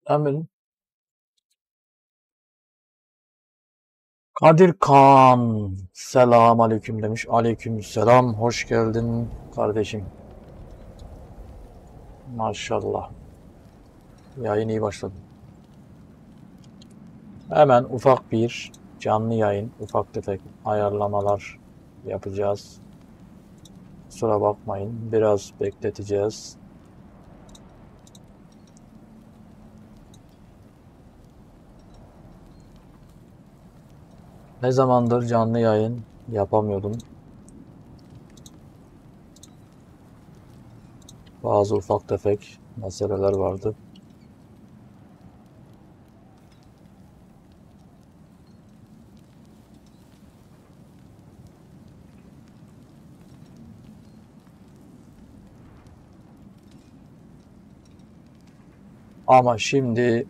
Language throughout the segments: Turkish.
Emin. Kadir Kaan. Selam aleyküm demiş. Aleyküm selam. Hoş geldin kardeşim. Maşallah. Yayın iyi başladı. Hemen ufak bir canlı yayın, ufak tefek ayarlamalar yapacağız. Kusura bakmayın. Biraz bekleteceğiz. Ne zamandır canlı yayın yapamıyordum. Bazı ufak tefek meseleler vardı. Ama şimdi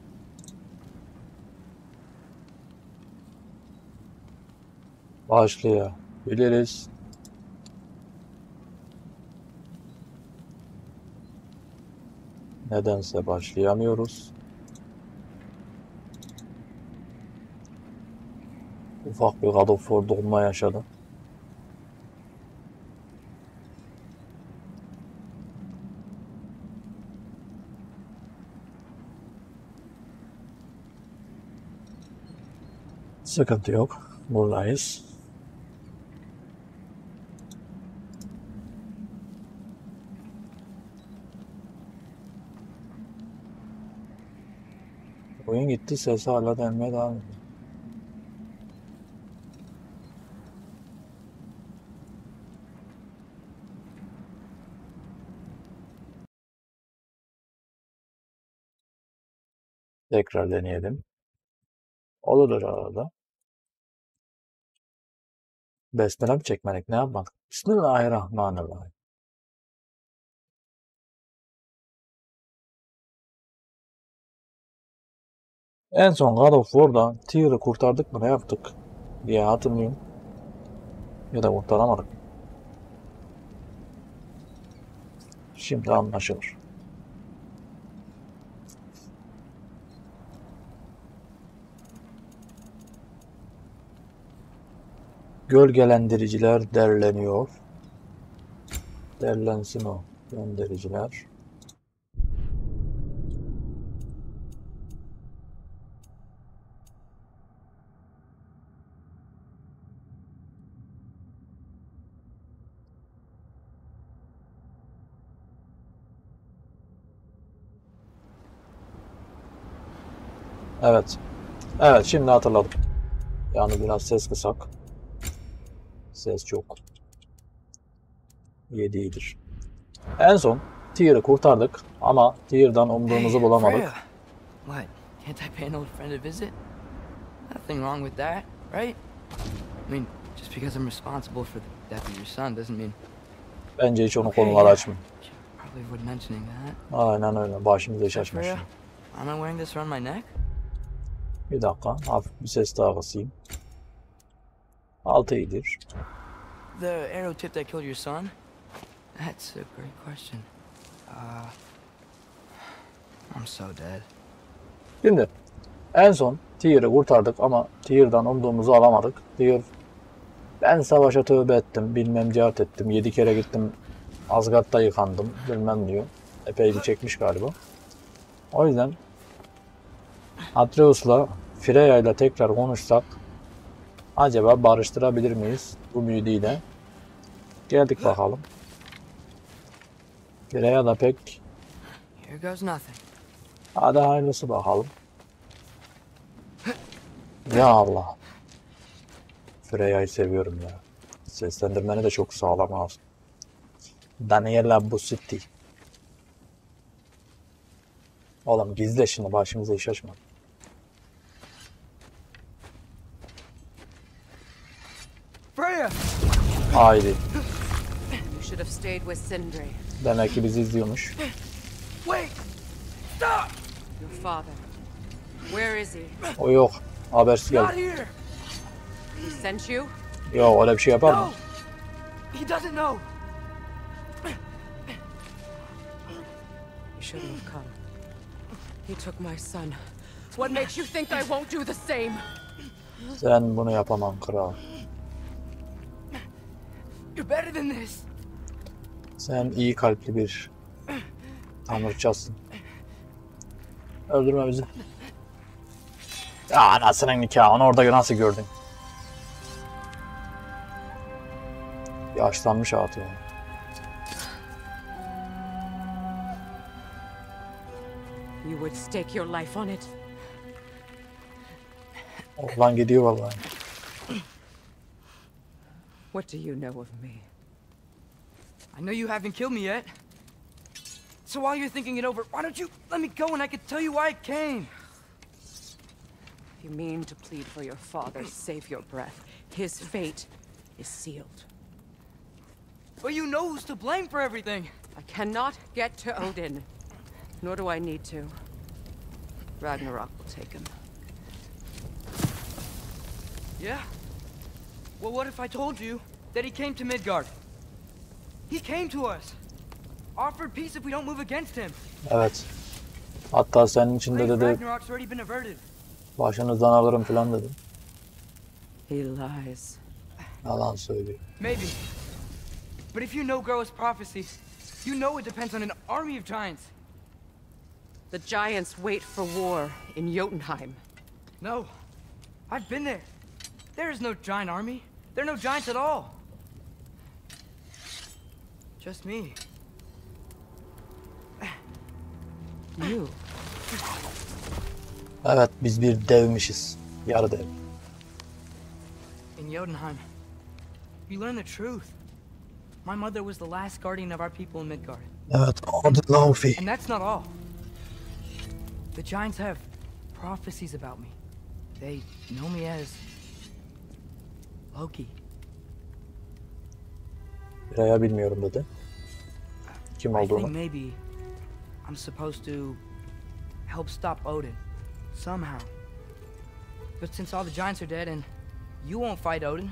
başlayabiliriz. Nedense başlayamıyoruz. Ufak bir God of War dolma yaşadım. Sıkıntı yok. Buradayız. Oyun gitti. Sesi hala denmeye devam ediyor. Tekrar deneyelim. Olur arada. Besmele mi çekmedik? Ne yapmadık? Bismillahirrahmanirrahim. En son God of War'da Tyr'ı kurtardık mı, ne yaptık diye hatırlıyorum. Ya da kurtaramadık. Şimdi anlaşılır. Gölgelendiriciler derleniyor. Derlensin o göndericiler. Evet. Evet, şimdi hatırladım. Yani biraz ses kısak. Ses çok. İyidir. En son Tyr'ı kurtardık ama Tyr'dan umduğumuzu bulamadık. What? Can't I pay an old friend a visit? Nothing wrong with that, right? I mean, just because I'm responsible for the death of your son doesn't mean... Bence hiç onu konular açmayın. Probably avoid mentioning that. Aynen öyle. Başımıza iş açmış. Am I wearing this around my neck? Bir dakika. Hafif bir ses daha basayım. 6 iyidir. The arrow tip that killed your son? That's a great question. I'm so dead. Şimdi en son Tyr'ı kurtardık ama Tyr'dan umduğumuzu alamadık. Tyr, ben savaşa tövbe ettim, bilmem cihat ettim, 7 kere gittim Asgard'da yıkandım bilmem diyor. Epey bir çekmiş galiba. O yüzden Atreus'la Freya'yla tekrar konuşsak acaba barıştırabilir miyiz bu büyüdüyle? Geldik bakalım. Freya da pek... Hadi hayırlısı bakalım. Ya Allah. Freya'yı seviyorum ya. Seslendirmeni de çok sağlam abi. Daniela Busitti. Oğlum gizle şimdi, başımıza iş açma. Freya! Haydi. Should have stayed with Sindri. Demek ki bizi izliyormuş. Wait! Stop! Your father. Where is he? O yok. Habersiz Not geldi. here! He sent you? Yok, öyle bir şey yapar mı? No! He doesn't know! You shouldn't have come. He took my son. What makes you think I won't do the same? Sen bunu yapamam kral. You're better than this. Sen iyi kalpli bir tanrıçasın. Öldürme bizi. Ya anasının nikahını orada nasıl gördün? Yaşlanmış hatun. You would stake your life on it. Oğlan gidiyor vallahi. What do you know of me? I know you haven't killed me yet. So while you're thinking it over, why don't you let me go and I can tell you why I came? You mean to plead for your father, save your breath. His fate is sealed. But you know who's to blame for everything. I cannot get to Odin. Nor do I need to. Ragnarök will take him. Yeah? Well, what if I told you that he came to Midgard? He came to us. Offered peace if we don't move against him. Evet. Hatta senin için de dedi Ragnarok's already been averted. başınızdan alırım falan dedi. He lies. Yalan söylüyor. Maybe. But if you know Groa's prophecy, you know it depends on an army of giants. The giants wait for war in Jotunheim. No. I've been there. There is no giant army. There are no giants at all. Just me. You. Evet biz bir devmişiz. Yarı dev. In Jotunheim, you learn the truth. My mother was the last guardian of our people in Midgard. Evet. Adı Laufi. And that's not all. The giants have prophecies about me. They know me as Loki. Raya bilmiyorum dedi. Kim I think olduğunu. maybe I'm supposed to help stop Odin somehow. But since all the giants are dead and you won't fight Odin,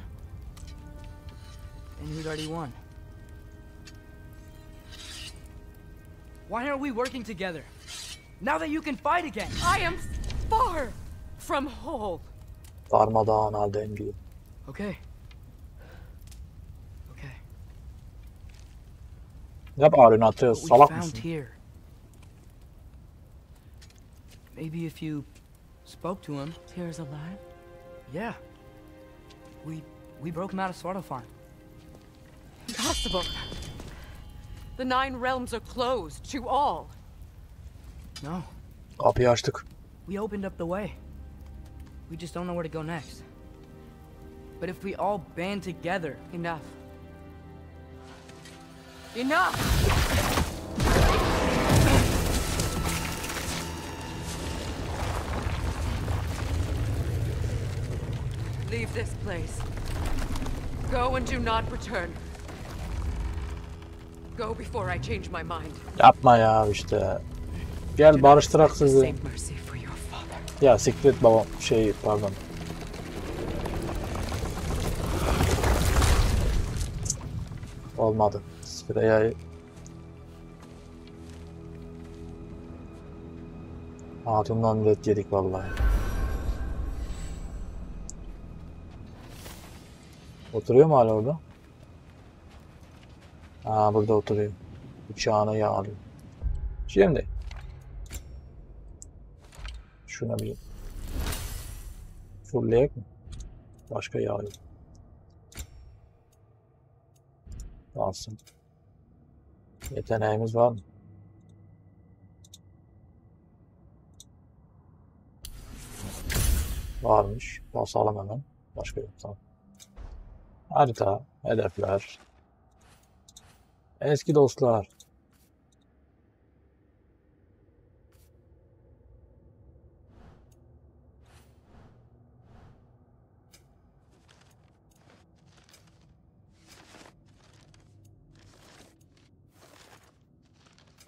then you'd already won. Why aren't we working together? Now that you can fight again. I am far from whole. Darmadağın haldeyim diyor. Okay. Okay. Ne bağırıyorsun Atreus? What we Salak found mısın? here. Maybe if you spoke to him. Tyr's alive? Yeah. We broke him out of Svartalfheim. Impossible. The 9 realms are closed to all. No. Kapıyı açtık. We opened up the way. We just don't know where to go next. But if we all band together... Enough. Enough! Leave this place. Go and do not return. Go before I change my mind. Yapma ya işte. Gel barıştırak sizi. Same mercy for your father. Ya siktir et babam. Pardon. Olmadı. Sırayı hatundan red yedik vallahi. Oturuyor mu hala orada? Aa burada oturuyor. Bıçağını yağlıyor. Şimdi şuna bir fullleyek mi? Başka yağıyor. Kalsın. Yeteneğimiz var mı? Varmış. Basalım hemen. Başka yok. Tamam. Harita, hedefler. Eski dostlar.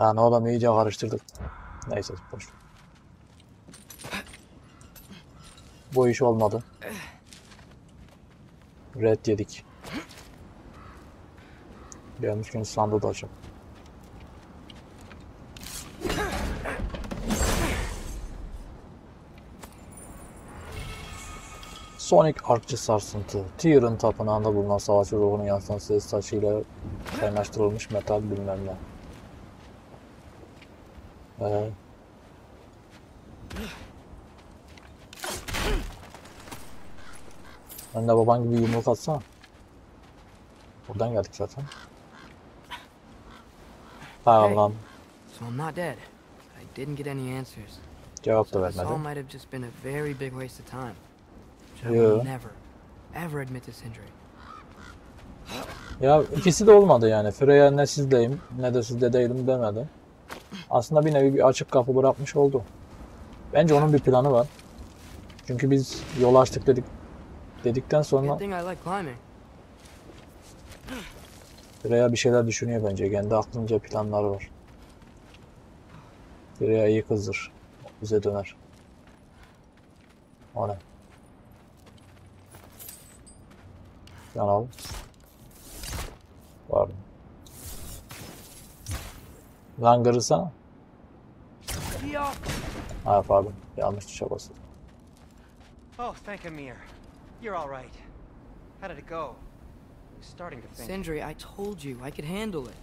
Lan oğlum iyice karıştırdık. Neyse boş. Bu iş olmadı. Red yedik. Gelmişken sandığı da açalım. Sonic Arkçı sarsıntı. Tyr'ın tapınağında bulunan savaşçı ruhunu yansıtan ses taşıyla kaynaştırılmış metal bilmem ne. Ben de baban gibi yumruk atsana. Buradan geldik zaten. Hey, Lan. so I'm not dead. I didn't get any answers. Cevap da So this all vermedi. might have just been a very big waste of time. Which I Yeah. will never, ever admit to Sindri. Ya ikisi de olmadı yani. Freya ne sizdeyim ne de sizde değilim demedi. Aslında bir nevi bir açık kapı bırakmış oldu. Bence onun bir planı var. Çünkü biz yol açtık dedikten sonra Good thing I like climbing. Freya bir şeyler düşünüyor bence. Kendi aklınca planları var. Freya iyi kızdır. Bize döner. O ne? Kanal. Var mı? Lan kırırsana. Ha pardon. Yanlış tuşa basıldı. Oh, thank Amir. You're all right. How did it go? I'm starting to think. Sindri, I told you I could handle it.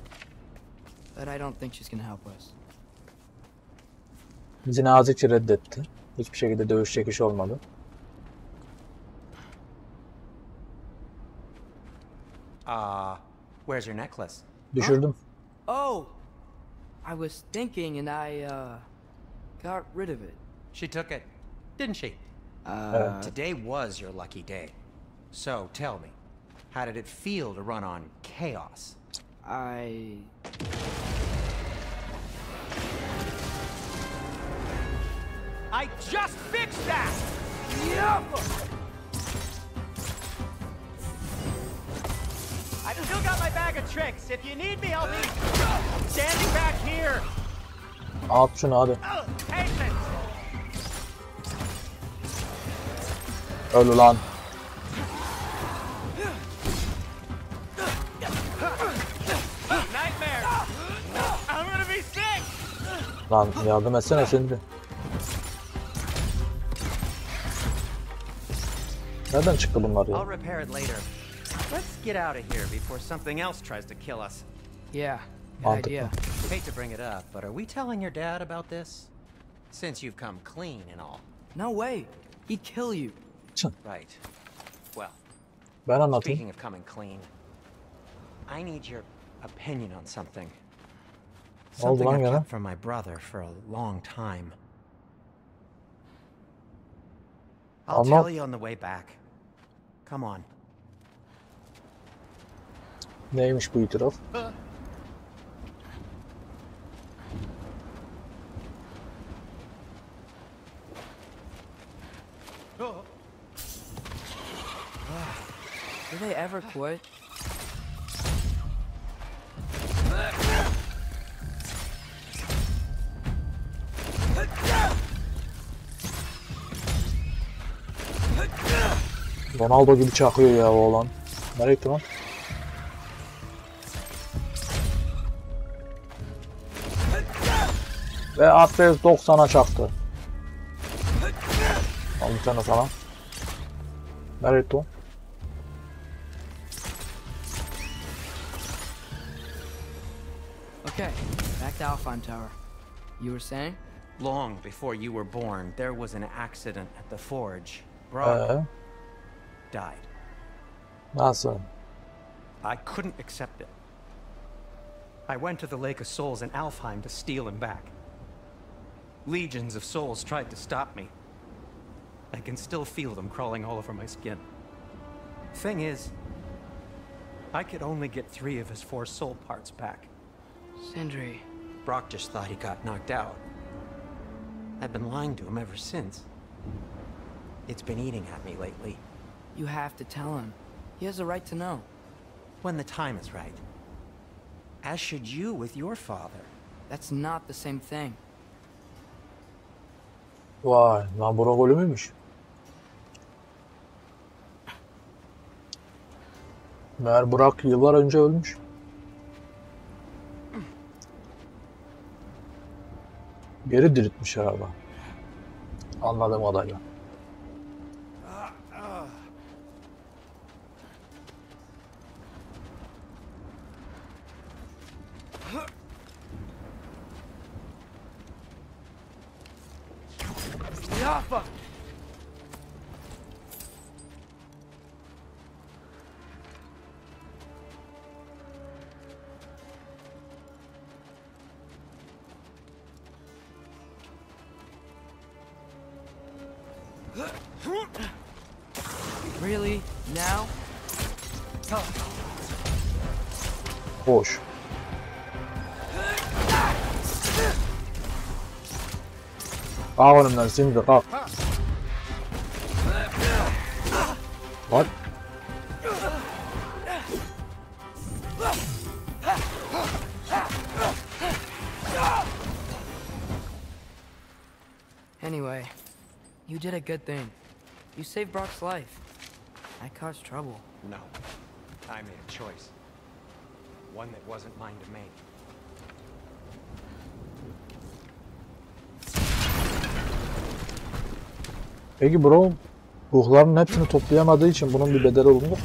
But I don't think she's gonna help us. Bizi nazikçe reddetti. Hiçbir şekilde dövüş çekişi olmadı. Where's your necklace? Düşürdüm. Oh! I was thinking and I, got rid of it. She took it, didn't she? Today was your lucky day. So, tell me, how did it feel to run on chaos? I just fixed that! Yep! I've still got my bag of tricks. If you need me, I'll be standing back here. At şunu hadi. Patience! Öl ulan. Nightmare! I'm gonna be sick! Lan yardım etsene şimdi. Nereden çıktı bunlar ya? I'll repair it later. Let's get out of here before something else tries to kill us. Yeah, good Mantıklı. idea. Hate to bring it up, but are we telling your dad about this? Since you've come clean and all. No way. He'd kill you. Right. Well, Ben anlatayım. speaking of coming clean, I need your opinion on something. Oldu Something lan I've gene. kept from my brother for a long time. I'll Anlat. tell you on the way back. Come on. Neymiş bu itiraf? Do they ever quit? Ronaldo gibi çakıyor ya o oğlan. Nereye gitti lan? Ve Atreus 90'a çaktı. Al bir tane sana. Nereye gitti o? Okay, back to Alpine Tower. You were saying? Long before you were born, there was an accident at the forge. Brock died. Nasıl? I couldn't accept it. I went to the Lake of Souls in Alfheim to steal him back. Legions of souls tried to stop me. I can still feel them crawling all over my skin. Thing is, I could only get 3 of his 4 soul parts back. Sindri. Brock just thought he got knocked out. I've been lying to him ever since. It's been eating at me lately. You have to tell him. He has a right to know. When the time is right. As should you with your father. That's not the same thing. Vay lan Burak ölümüymüş. Meğer Burak yıllar önce ölmüş. Geri diriltmiş herhalde. Anladığım kadarıyla. fuck. Really? Now? Boş. Kalk önümden şimdi kalk. What? Anyway, you did a good thing. You saved Brock's life. I caused trouble. No. I made a choice. One that wasn't mine to make. Peki bro, ruhların hepsini toplayamadığı için bunun bir bedeli olur mu?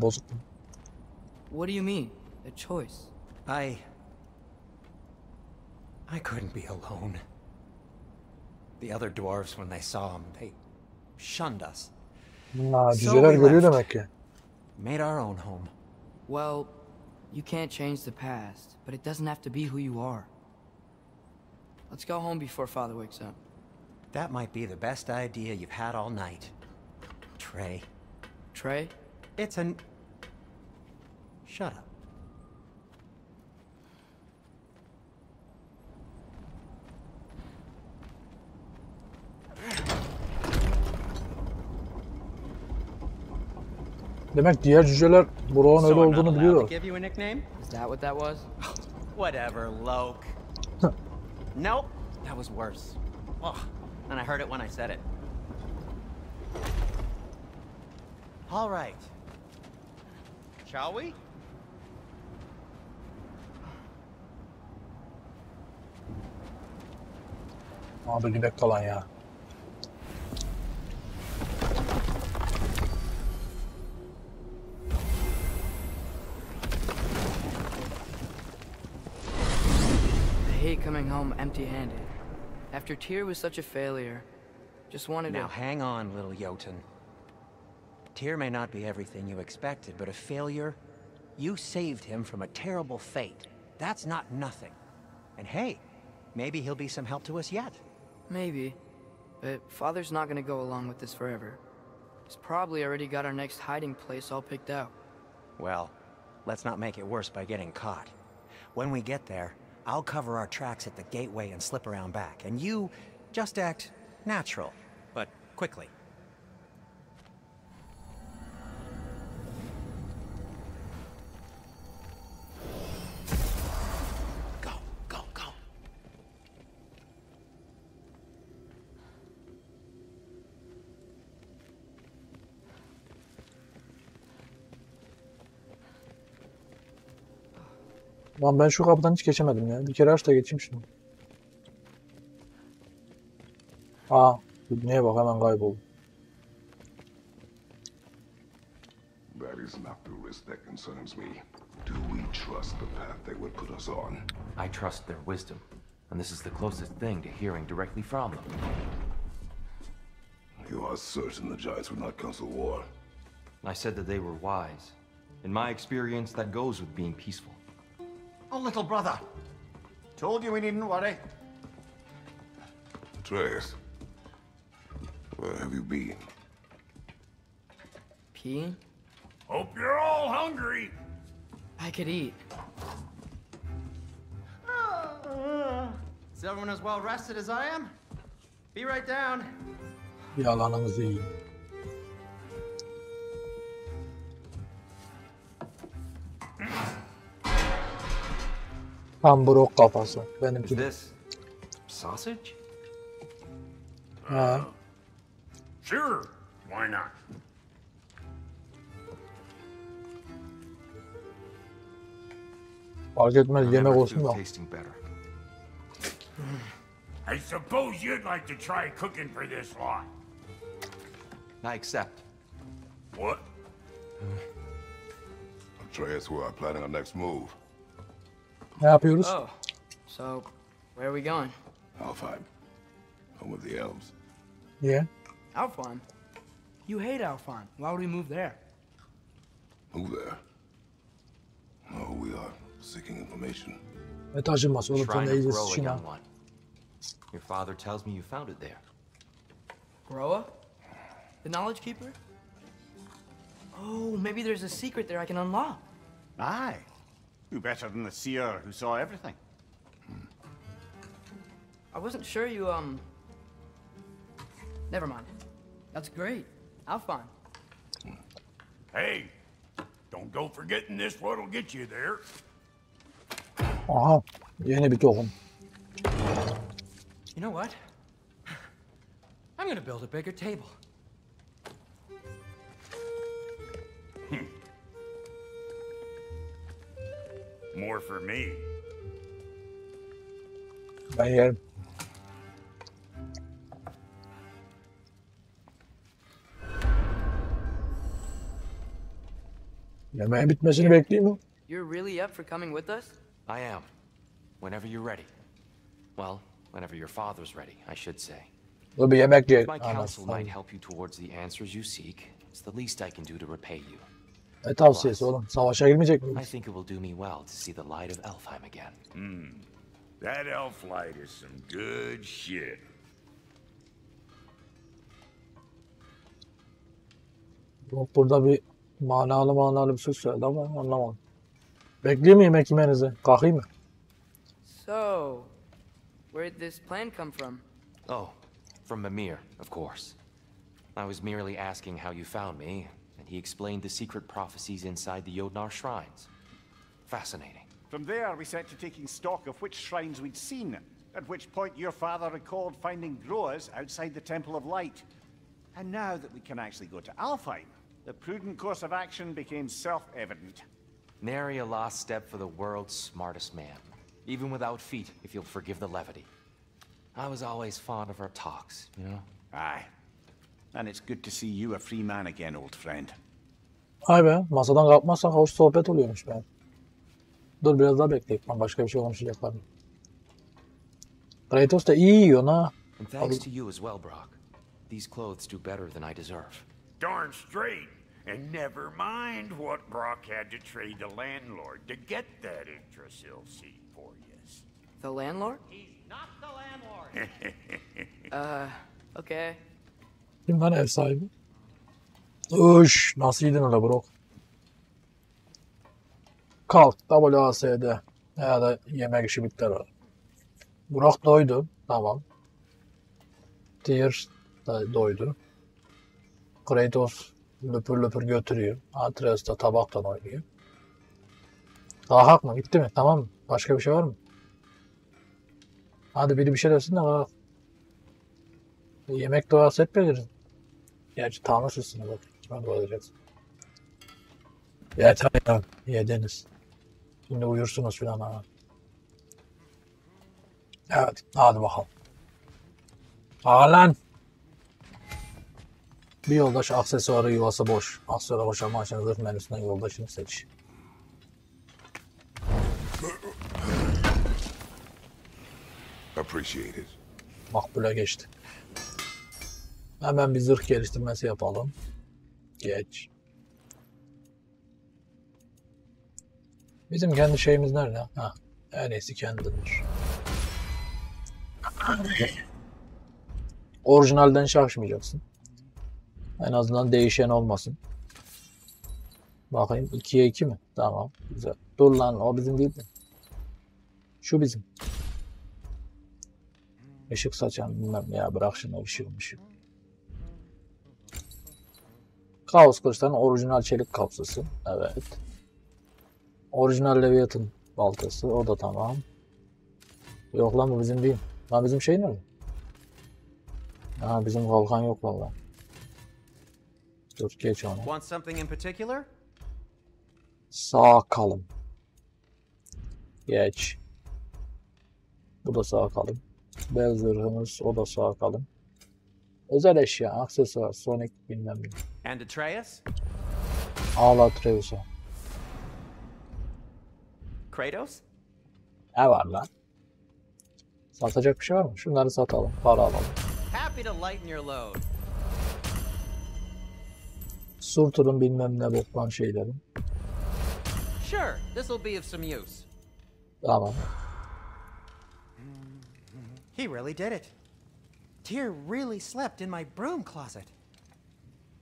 Bozuk. What do you mean? A choice? I couldn't be alone. The other dwarves, when they saw him, they shunned us. Cüceler görüyor demek ki. Made our own home. Well, you can't change the past, but it doesn't have to be who you are. Let's go home before Father wakes up. That might be the best idea you've had all night. Trey. Trey? It's an... Shut up. Demek diğer cüceler Brock'un öyle olduğunu biliyorlar. Give you a nickname? Is that what that was? Whatever, Loke. Nope, that was worse. Ugh, and I heard it when I said it. All right. Shall we? Abi gidek kalan ya. I hate coming home empty-handed. After Tyr was such a failure, just wanted Now to... hang on, little Jotun. Tyr may not be everything you expected, but a failure? You saved him from a terrible fate. That's not nothing. And hey, maybe he'll be some help to us yet. Maybe. But Father's not gonna go along with this forever. He's probably already got our next hiding place all picked out. Well, let's not make it worse by getting caught. When we get there, I'll cover our tracks at the gateway and slip around back. And you just act natural, but quickly. Go, go, go. Lan ben şu kapıdan hiç geçemedim ya. Bir kere aç da geçeyim şimdi. Aa, neye bak hemen kayboldu. That is not the risk that concerns me. Do we trust the path they would put us on? I trust their wisdom, and this is the closest thing to hearing directly from them. You are certain the giants would not counsel war? I said that they were wise. In my experience, that goes with being peaceful. Oh, little brother. Told you we needn't worry. Atreus, where have you been? Peeing? Hope you're all hungry. I could eat. Is everyone as well rested as I am? Be right down. Yalanınızı yiyin. Tam Brock kafası. Benimki de. This sausage? Ha. Sure. Why not? Fark etmez yemek olsun da. tasting better. I suppose you'd like to try cooking for this lot. I accept. What? Atreus, we are planning our next move. Ne yapıyoruz? Oh, so where are we going? Alfheim. Home of the elves. Niye? Alfheim? You hate Alfheim. Why would we move there? Move there. No, we are seeking information. Ne taşınması oğlum sen Shrine de of iyice Groa, sıçın ha. young one. Your father tells me you found it there. Groa? The Knowledge Keeper? Oh, maybe there's a secret there I can unlock. Aye. Who better than the seer who saw everything? I wasn't sure you, Never mind. That's great. Alfheim. Hey, don't go forgetting this what'll get you there. Aha. Yeni bir tohum. You know what? I'm gonna build a bigger table. More for me. Ben yerim. Yemeğin bitmesini bekleyeyim mi? You're really up for coming with us? I am. Whenever you're ready. Well, whenever your father's ready, I should say. Dur bir yemek ye. My counsel might Anasını. help you towards the answers you seek. It's the least I can do to repay you. Ne tavsiyesi oğlum? Savaşa girmeyecek I miyiz? think it will do me well to see the light of Elfheim again. That elf light is some good shit. Yok burada bir manalı bir söz söyledi ama anlamadım. Bekleyeyim mi yemek yemenizi? Kalkayım mı? So, where did this plan come from? Oh, from Mimir, of course. I was merely asking how you found me, and he explained the secret prophecies inside the Jotnar shrines. Fascinating. From there, we set to taking stock of which shrines we'd seen, at which point your father recalled finding Groas outside the Temple of Light. And now that we can actually go to Alfheim, the prudent course of action became self-evident. Nary a lost step for the world's smartest man. Even without feet, if you'll forgive the levity. I was always fond of our talks, you know? Aye. And it's good to see you a free man again, old friend. Hay be, masadan kalkmazsak hoş sohbet oluyormuş be. Dur biraz daha bekleyip ben başka bir şey konuşacaklar mı? Kratos da iyi yiyor ha. And thanks to you as well, Brock. These clothes do better than I deserve. Darn straight. And never mind what Brock had to trade the landlord to get that Yggdrasil seat for you. The landlord? He's not the landlord. Okay. Kim lan ev sahibi? Üş, nasıl yedin öyle bro? Kalk, WASD. Ya da yemek işi bitti herhalde. Burak doydu, tamam. Tyr da doydu. Kratos löpür löpür götürüyor. Atreus da tabaktan oynuyor. Daha hak mı? Bitti mi? Tamam mı? Başka bir şey var mı? Hadi biri bir şey desin de bak. Yemek duası etmeyeceğiz. Gerçi tanrısızsınız bak. Kime dua edeceksin? Yeter ya. Yediniz. Şimdi uyursunuz filan ha. Evet. Hadi bakalım. Lan. Bir yoldaş aksesuarı yuvası boş. Aksesuara koşarma için zırh menüsünden yoldaşını seç. Appreciate it. Makbule geçti. Hemen bir zırh geliştirmesi yapalım. Geç. Bizim kendi şeyimiz nerede? Ha, en iyisi kendidir. Orijinalden şaşmayacaksın. En azından değişen olmasın. Bakayım 2'ye 2 mi? Tamam. Güzel. Dur lan o bizim değil mi? Şu bizim. Işık saçan bilmem ya bırak şunu ışık. Kaos kılıçların orijinal çelik kapsası. Evet. Orijinal Leviathan baltası. O da tamam. Yok lan bu bizim değil. Lan bizim şey nerede? Ha bizim kalkan yok vallahi. Dur geç onu. Want something in particular? Sağ kalım. Geç. Bu da sağ kalın. Bel zırhımız, o da sağ kalın. Özel eşya, aksesuar, Sonic bilmem ne. And Atreus? Atreus'a. Kratos? Ne var lan? Satacak bir şey var mı? Şunları satalım, para alalım. Happy to lighten your load. Surtur'un bilmem ne boktan şeylerin. Sure, this'll be of some use. Tamam. He really did it. Tyr really slept in my broom closet.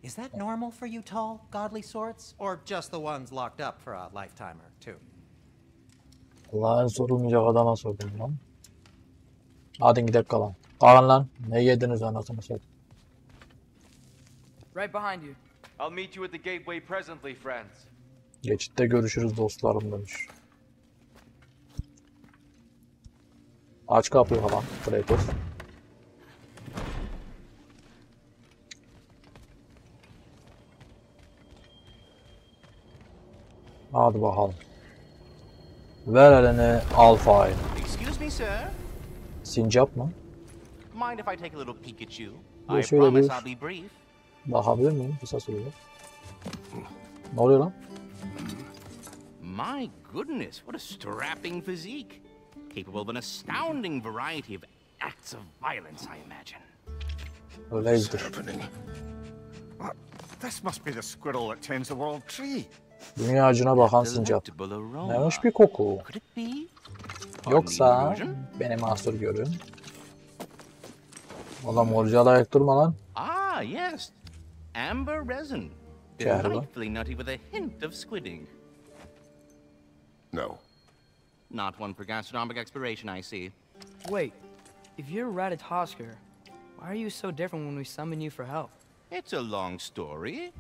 Is that normal for you tall, godly sorts? Or just the ones locked up for a lifetime or two? Allah'ın sorulmayacak adama sordum lan. Hadi gidelim kalan. Kalan lan. Ne yediniz anasını satayım. Right behind you. I'll meet you at the gateway presently, friends. Geçitte görüşürüz dostlarım demiş. Aç kapıyı falan. Kratos. Hadi bakalım. Ver elini Alfa'yı. Excuse me, sir. Sincap mı? Mind if I take a little peek at you? Ya I şöyle promise bir- I'll be brief. Bakabilir miyim? Kısa sürede. Ne oluyor lan? My goodness, what a strapping physique. Capable of an astounding variety of acts of violence, I imagine. Öyleyizdir. Happening. This must be the squirrel that tends the world tree. Dünya ağacına bakan sincap. Delectable aroma. Neymiş bir koku. Could it be? Yoksa Illusion? beni mahsur görün. Oğlum orcala ayak durma lan. Ah, yes. Amber resin. Galiba. Delightfully nutty with a hint of squidding. No. Not one for gastronomic exploration, I see. Wait, if you're Ratatosker, why are you so different when we summon you for help? It's a long story.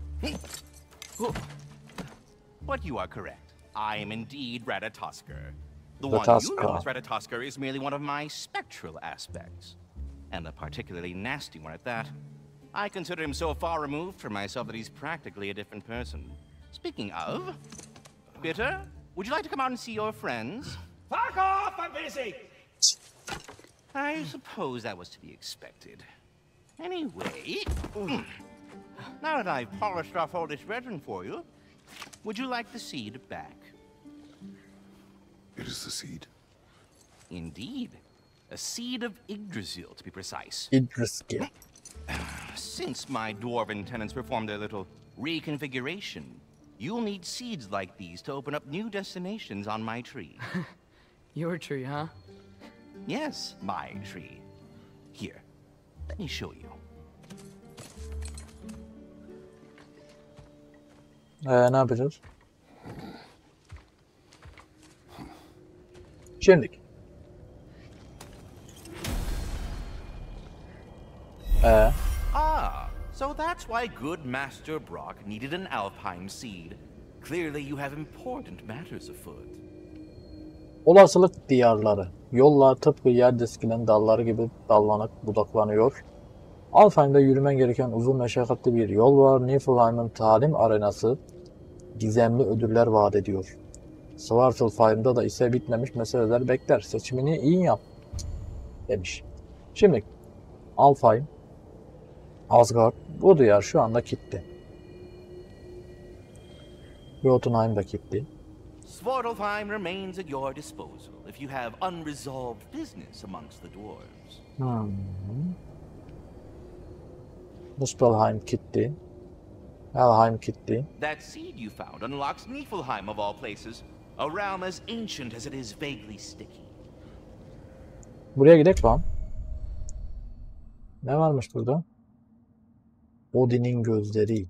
But you are correct. I am indeed Ratatosker. The one you Ratatosker. know as Ratatosker is merely one of my spectral aspects. And a particularly nasty one at that. I consider him so far removed from myself that he's practically a different person. Speaking of, Bitter, would you like to come out and see your friends? Fuck off! I'm busy! I suppose that was to be expected. Anyway, now that I've polished off all this resin for you, would you like the seed back? It is the seed. Indeed. A seed of Yggdrasil, to be precise. İdriski. Since my dwarven tenants performed their little reconfiguration, you'll need seeds like these to open up new destinations on my tree. Your tree, huh? Yes, my tree. Here, let me show you. Ne yapacağız? Şimdilik. Ah, so that's why good Master Brock needed an Alpine seed. Clearly you have important matters afoot. Olasılık diyarları. Yollar tıpkı yer diskinin dalları gibi dallanıp budaklanıyor. Alfheim'de yürümen gereken uzun meşakkatli bir yol var. Niflheim'in talim arenası gizemli ödüller vaat ediyor. Svartalfheim'da da ise bitmemiş meseleler bekler. Seçimini iyi yap demiş. Şimdi Alfheim, Asgard, bu diyar şu anda kilitli. Jotunheim da kilitli. Svartalfheim remains at your disposal if you have unresolved business amongst the dwarves. Muspelheim kilitli. Helheim kilitli. That seed you found unlocks Niflheim of all places, a realm as ancient as it is vaguely sticky. Buraya gidelim lan. Ne varmış burada? Odin'in gözleri.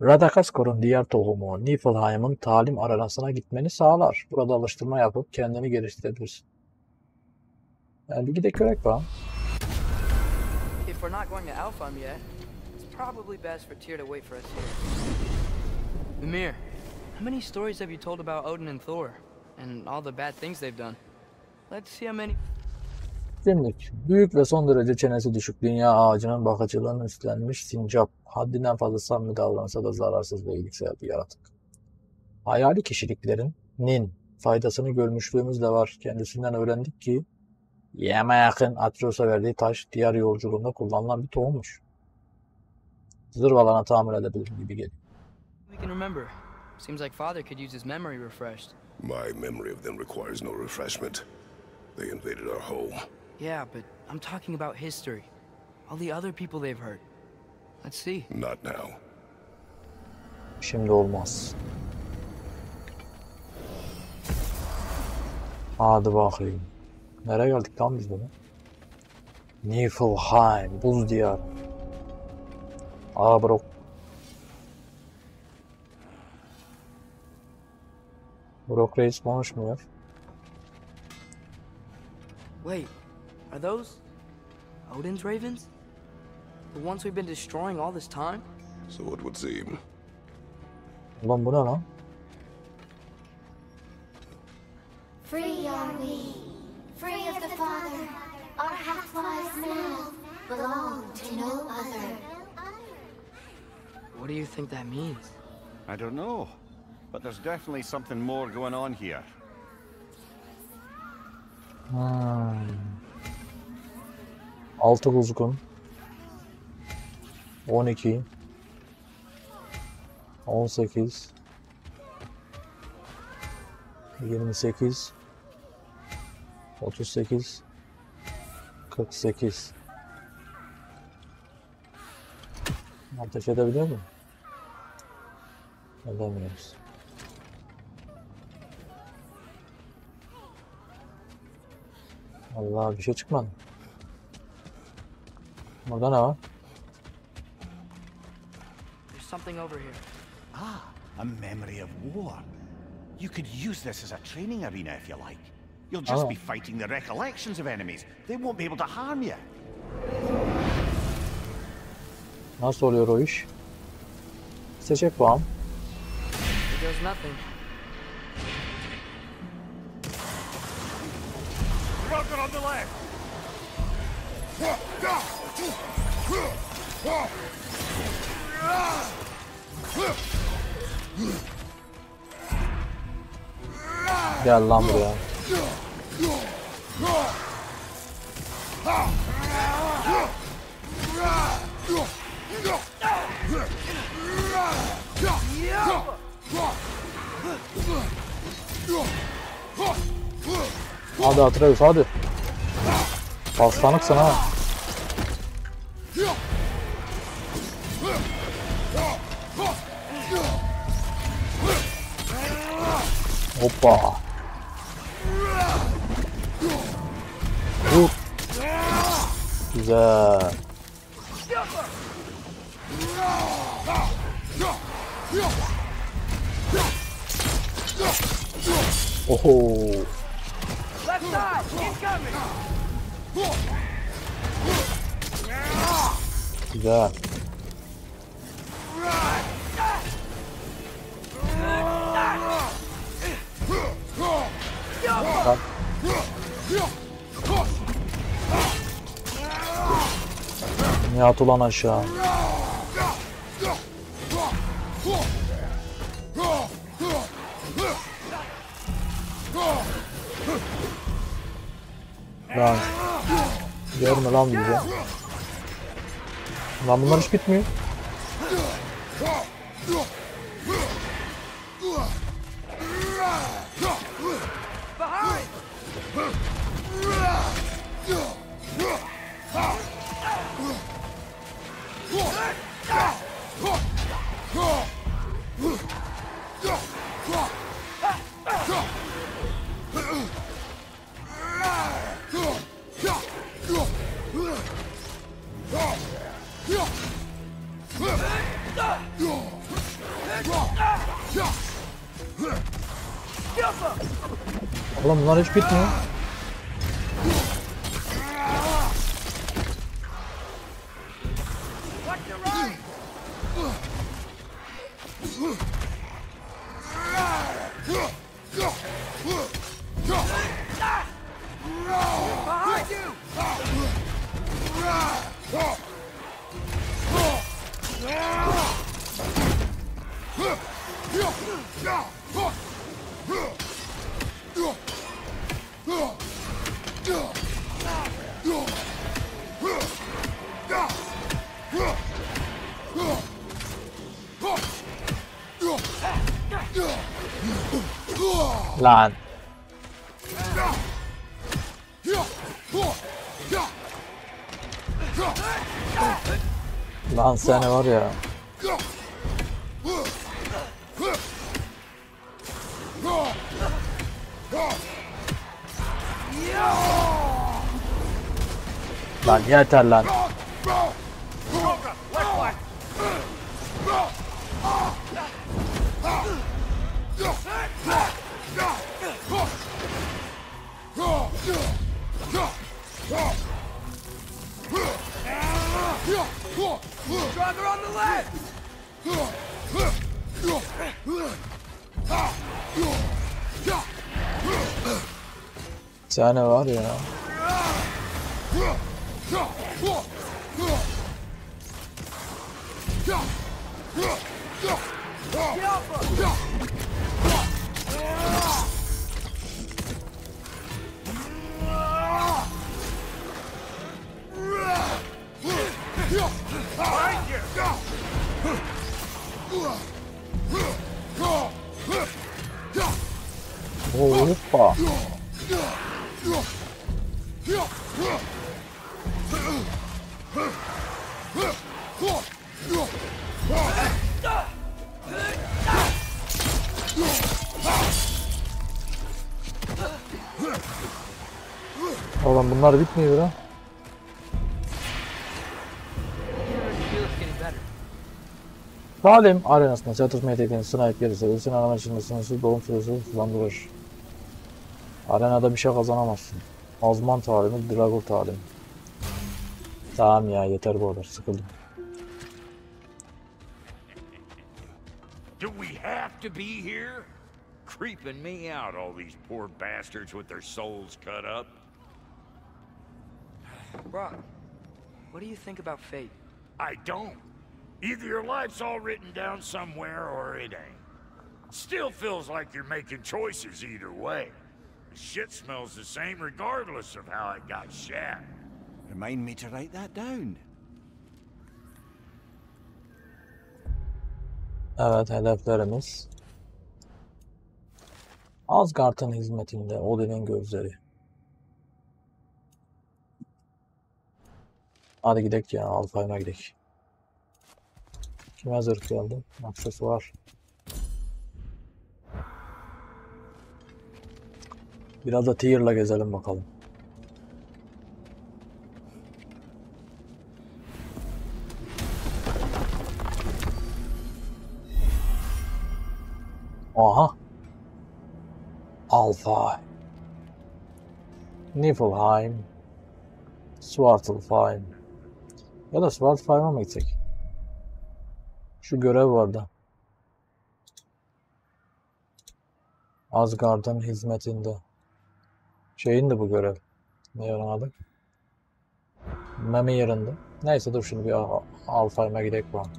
Radakaskor'un diğer tohumu Niflheim'in talim arenasına gitmeni sağlar. Burada alıştırma yapıp kendini geliştirebilirsin. Yani bir gidelim görek lan. If we're not going to Alfheim yet, it's probably best for Tyr to wait for us here. Mimir, how many stories have you told about Odin and Thor? And all the bad things they've done? Let's see how many... Şimdilik büyük ve son derece çenesi düşük dünya ağacının bakıcılığını üstlenmiş sincap. Haddinden fazla samimi davransa da zararsız ve iyiliksel bir yaratık. Hayali kişiliklerin faydasını görmüşlüğümüz de var. Kendisinden öğrendik ki yeme yakın Atreus'a verdiği taş diğer yolculuğunda kullanılan bir tohummuş. Zırvalana tamir edebilirim gibi geliyor. We can remember. Seems like Father could use his memory refreshed. My memory of them requires no refreshment. They invaded our home. Yeah, but I'm talking about history. All the other people they've hurt. Let's see. Not now. Şimdi olmaz. Hadi bakayım. Nereye geldik lan biz bunu? Niflheim, buz diyarı. Bro. Brock Reis konuşmuyor. Wait, are those Odin's ravens? The ones we've been destroying all this time? So it would seem. Ulan bu ne lan? Free are we, free of the Father. Our half-lives now belong to no other. What do you think that means? I don't know, but there's definitely something more going on here. 6 kuzgun. 12. 18. 28. 38. 48. Ateş edebiliyor muyum? Edemiyoruz. Allah, bir şey çıkmadı. Burada ne var? There's something over here. Ah, a memory of war. You could use this as a training arena if you like. You'll just be fighting the recollections of enemies. They won't be able to harm you. Nasıl oluyor o iş? Seçecek bağım. Here goes nothing. Rocket on the left. Gel lan buraya. Hadi Atreus, hadi. Paslanıksın ha. Hoppa. Güzel. Oho. Güzel. Bak. Yat ulan aşağı. Lan. Görme lan bize. Lan bunlar hiç bitmiyor. Oğlum bunlar hiç bitmiyor. Lan. Lan seni var ya. Lan yeter lan. Stronger on the left! Seni var ya. Hoppa. Oğlum bunlar bitmiyor lan. Talim arenasında çatışmaya tekniğini sınayıp gelirse ölsün arama içinde sınırsız doğum süresi hızlandırır. Arenada bir şey kazanamazsın. Azman talimi, Dragur talimi. Tamam ya yeter bu kadar, sıkıldım. Do we have to be here? Creeping me out, all these poor bastards with their souls cut up. Brock, what do you think about fate? I don't. Either your life's all written down somewhere or it ain't. Still feels like you're making choices either way. The shit smells the same regardless of how it got shat. Remind me to write that down. Evet, hedeflerimiz Asgard'ın hizmetinde Odin'in gözleri. Hadi gidelim ya, Alfheim'e gidelim. Kime zırh geldi? Aksesuar. Biraz da Tyr'la gezelim bakalım. Aha. Alfheim. Niflheim. Svartalfheim. Ya da Svartalfheim'a mı gitsek? Şu görev vardı. Asgard'ın hizmetinde. Şeyin de bu görev. Ne yaramadık? Meme yerinde. Neyse dur şimdi bir Alfheim'e gidelim bakalım.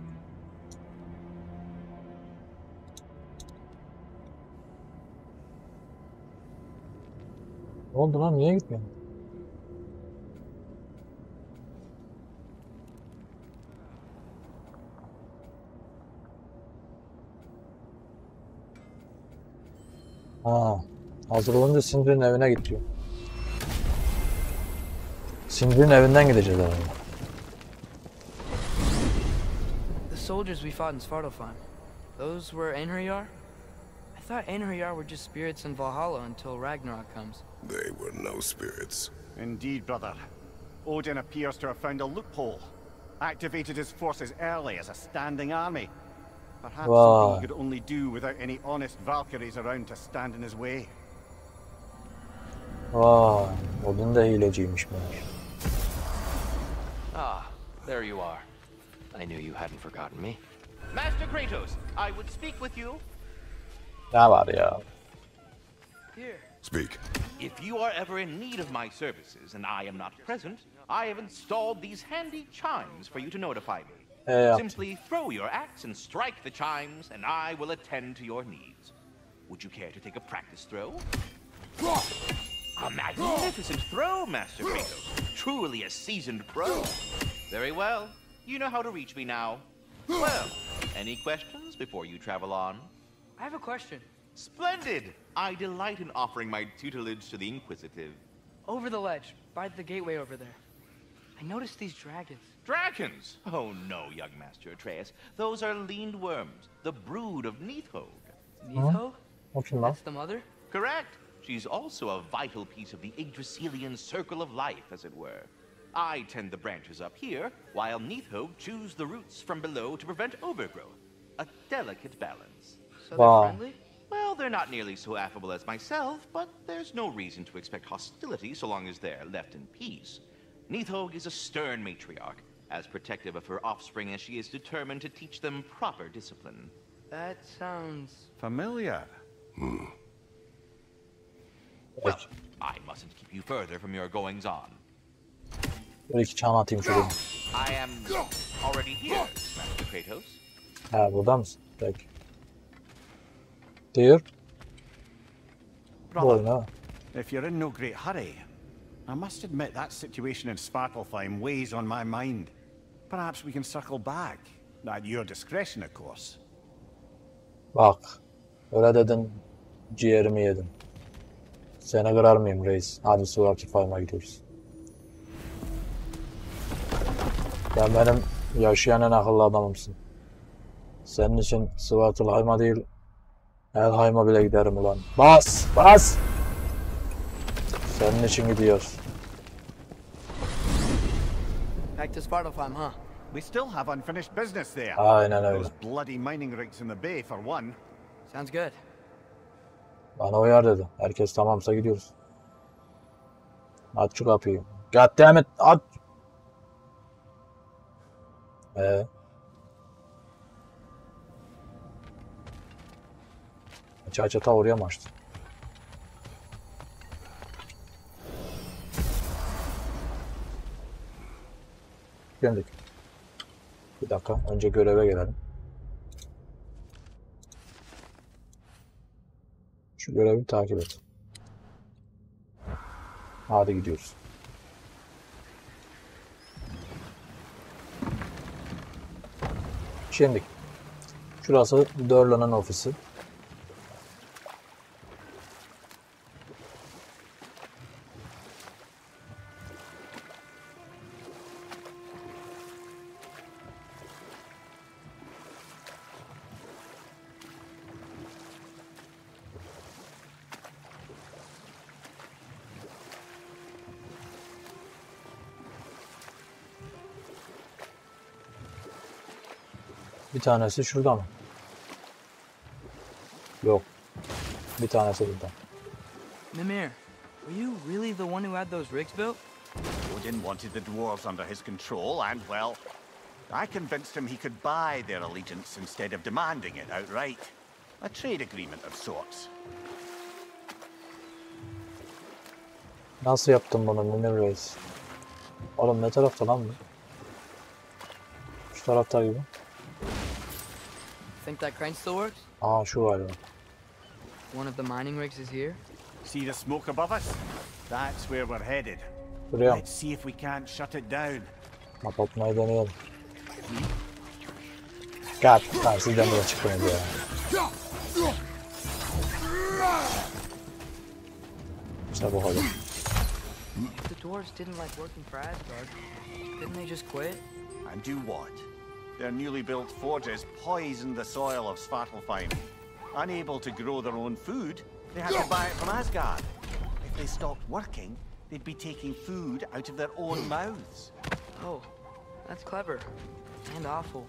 Ne oldu lan? Niye gitmiyorsun? Ha, hazır olunca Sindri'nin evine gidiyor. Sindri'nin evinden gideceğiz herhalde. The soldiers we fought in Svartalfheim, those were Einherjar? I thought Einherjar were just spirits in Valhalla until Ragnarok comes. They were no spirits. Indeed, brother. Odin appears to have found a loophole. Activated his forces early as a standing army. Perhaps something he could only do without any honest Valkyries around to stand in his way. Vay, Odin de hileciymiş meğer. Ah, there you are. I knew you hadn't forgotten me. Master Kratos, I would speak with you. Ne var ya? Here. Speak. If you are ever in need of my services and I am not present, I have installed these handy chimes for you to notify me. Simply throw your axe and strike the chimes, and I will attend to your needs. Would you care to take a practice throw? A magnificent throw, Master Kratos. Truly a seasoned pro. Very well. You know how to reach me now. Well, any questions before you travel on? I have a question. Splendid! I delight in offering my tutelage to the inquisitive. Over the ledge, by the gateway over there. I noticed these dragons. Dragons? Oh no, young Master Atreus. Those are leaned worms, the brood of Neithog. Neithog? Okay, That's the mother? Correct. She's also a vital piece of the Yggdrasilian circle of life, as it were. I tend the branches up here, while Neithog chews the roots from below to prevent overgrowth. A delicate balance. So they're friendly? Well, they're not nearly so affable as myself, but there's no reason to expect hostility so long as they're left in peace. Neithog is a stern matriarch, as protective of her offspring as she is determined to teach them proper discipline. That sounds... familiar. Well, I mustn't keep you further from your goings-on. Bir iki çan atayım şuraya. I am already here, Master Kratos. Ha, burada mısın? Peki. Dear. Brother, if you're in no great hurry, I must admit that situation in Svartalfheim weighs on my mind. Perhaps we can circle back. At your discretion, of course. Bak. Öyle dedin. Ciğerimi yedin. Seni kırar mıyım reis? Hadi Svartalfheim'a gidiyoruz. Sen benim yaşayan en akıllı adamımsın. Senin için Svartalfheim'a değil, Helheim'a bile giderim ulan. Bas! Bas! Senin için gidiyoruz. Back to Svartalfheim, huh? We still have unfinished business there. Aynen öyle. Those bloody mining rigs in the bay, for one. Sounds good. Bana uyar dedi. Herkes tamamsa gidiyoruz. Aç şu kapıyı. God damn it! Aç! Aç ta oraya mı açtın? Geldik. Bir dakika. Önce göreve gelelim. Şu görevi takip et. Hadi gidiyoruz. Şimdi şurası Dörlan'ın ofisi. Bir tanesi şurada mı? Yok. Bir tanesi burada. Mimir, were you really the one who had those rigs built? Odin wanted the dwarves under his control, and, well, I convinced him he could buy their allegiance instead of demanding it outright. A trade agreement of sorts. Nasıl yaptın bunu Mimir Reis? Oğlum ne tarafta lan bu? Şu tarafta gibi. Think that crane still works? Aa şu galiba. One of the mining rigs is here. See the smoke above us? That's where we're headed. Buraya mı? Let's see if we can't shut it down. Kapatmayı deneyelim. Gel. Tamam sizden bile çıkmayın ya. İşte bu kadar. If the dwarves didn't like working for Asgard, couldn't they just quit? And do what? Their newly built forges poisoned the soil of Svartalfheim. Unable to grow their own food, they had to buy it from Asgard. If they stopped working, they'd be taking food out of their own mouths. Oh, that's clever. And awful.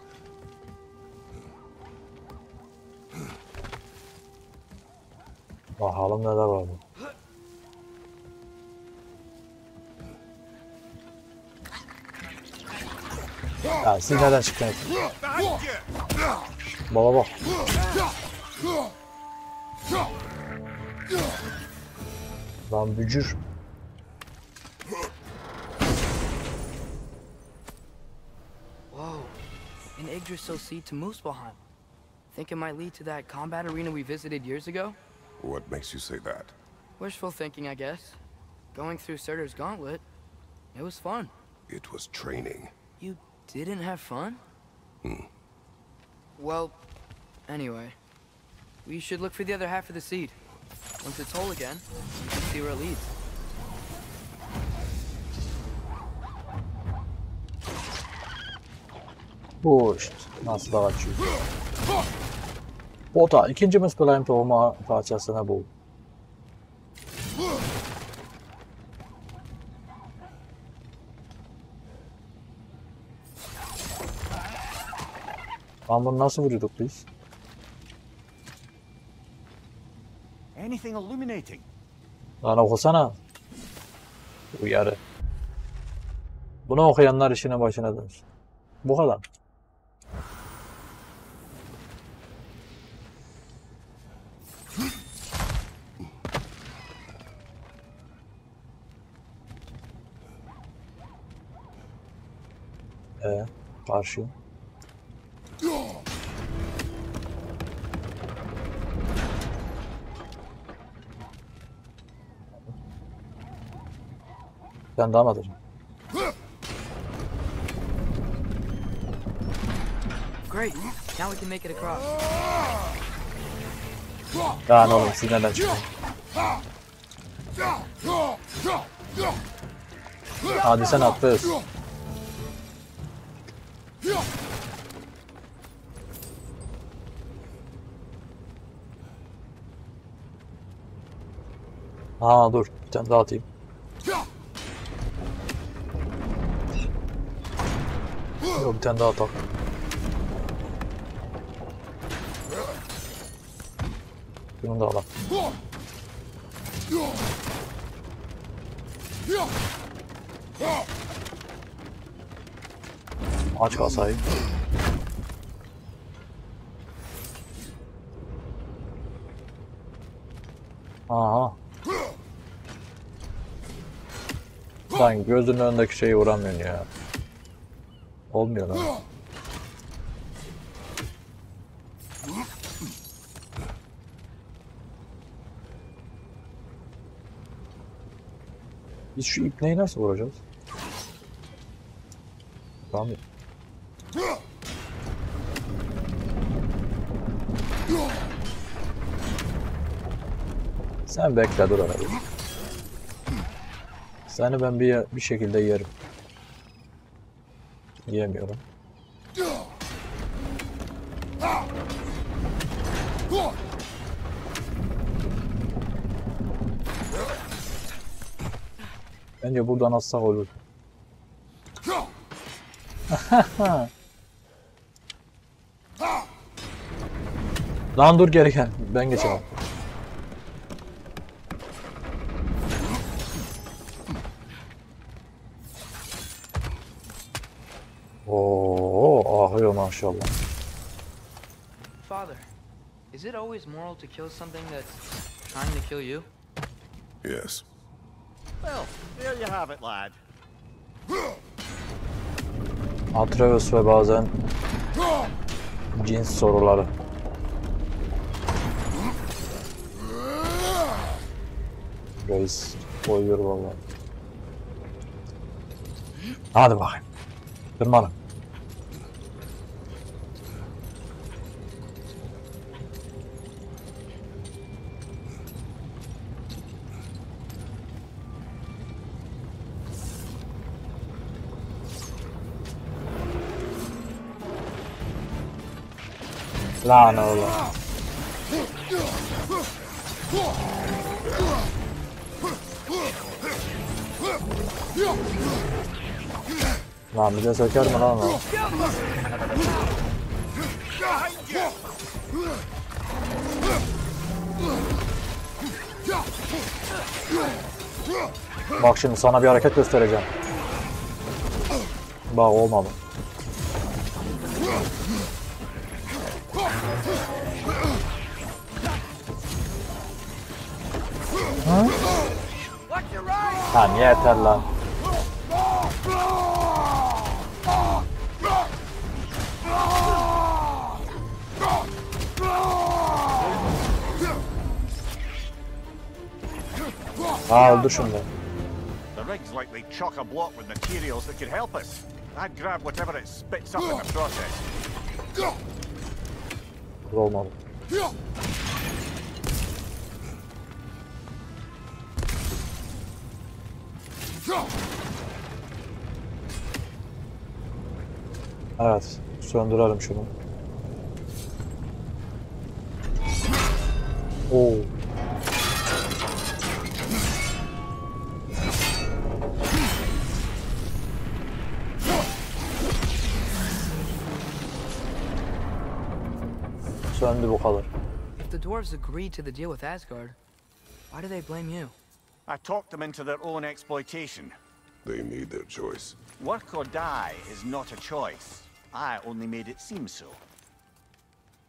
Bakalım neler var bu. Ya siz neden çıktınız? Baba bak. Lan bücür. Whoa, an Yggdrasil seed to Muspelheim. Think it might lead to that combat arena we visited years ago? What makes you say that? Wishful thinking, I guess. going through Surtur's gauntlet. It was fun. It was training. You didn't have fun? Well, anyway, we should look for the other half of the seed. Once it's whole again, you can see where it leads. Bu işte nasıl da açıyor. Bota ikinci Mıspılayım tohuma parçasını bul. Lan bunu nasıl vuruyorduk biz? Anything illuminating? Lan okusana. Uyarı. Bunu okuyanlar işine başına dönsün. Bu kadar. Karşı. Ben devam edeceğim. Great. Now we can make it across. Lan oğlum siz neden çıkın? Hadi sen Atreus. Aa dur bir tane daha atayım. Yok bir tane daha atak. Bunu da alalım. Aç kasayı. Aha. Lan gözünün önündeki şeyi vuramıyorsun ya. Olmuyor lan. Biz şu ipneyi nasıl vuracağız? Tamam. Sen bekle dur arada. Seni ben bir şekilde yerim. Yiyemiyorum. Bence buradan atsak olur. Lan dur geri gel. Ben geçemem. Oo, ahıyor maşallah. Father, is it always moral to kill something that's trying to kill you? Yes. Well, there you have it, lad. Atreus ve bazen cins soruları. Reis koyuyor vallahi. Hadi bakayım. Tırmanın. Lan oğlum. Lan bize söker mi lan o? Bak şimdi sana bir hareket göstereceğim. Bak olmadı. Ha? Lan yeter lan. Aa öldür şunu da. legs like they chock a block with materials that could help us. I'd grab whatever it spits up in the process. Olmadı. Evet, söndürelim şunu. Oo. Söndü bu kadar. If the dwarves agreed to the deal with Asgard, why do they blame you? I talked them into their own exploitation. They made their choice. Work or die is not a choice. I only made it seem so.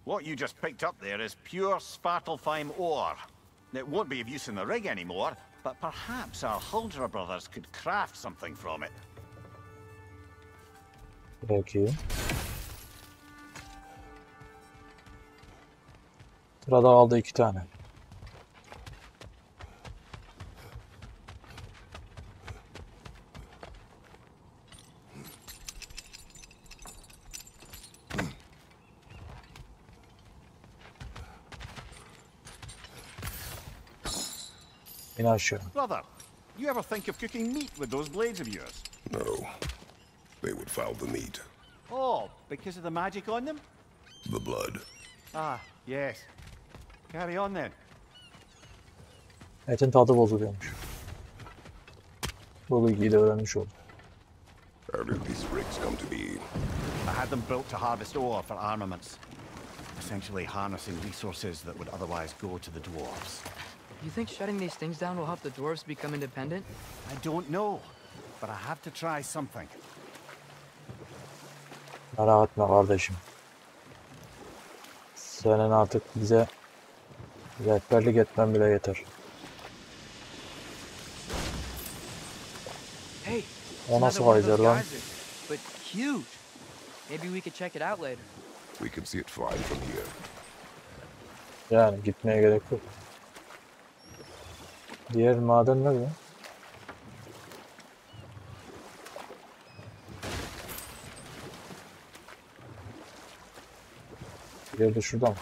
What you just picked up there is pure Svartalfheim ore. It won't be of use in the rig anymore, but perhaps our Huldra brothers could craft something from it. Peki. Sırada aldı 2 tane. İn aşağı. Brother, you ever think of cooking meat with those blades of yours? No. They would foul the meat. Oh, because of the magic on them? The blood. Ah, yes. Carry on then. Etin tadı bozuluyormuş. Bu bilgiyi de öğrenmiş oldum. How did these rigs come to be? I had them built to harvest ore for armaments. Essentially harnessing resources that would otherwise go to the dwarves. You think shutting these things down will help the dwarves become independent? I don't know, but I have to try something. Merak etme kardeşim. Senin artık bize rehberlik etmen bile yeter. Hey, O nasıl another one of kayacak those lan? geysers, but huge. Maybe we could check it out later. We can see it fine from here. Yani gitmeye gerek yok. Diğer maden nerede? Diğeri de şurada mı?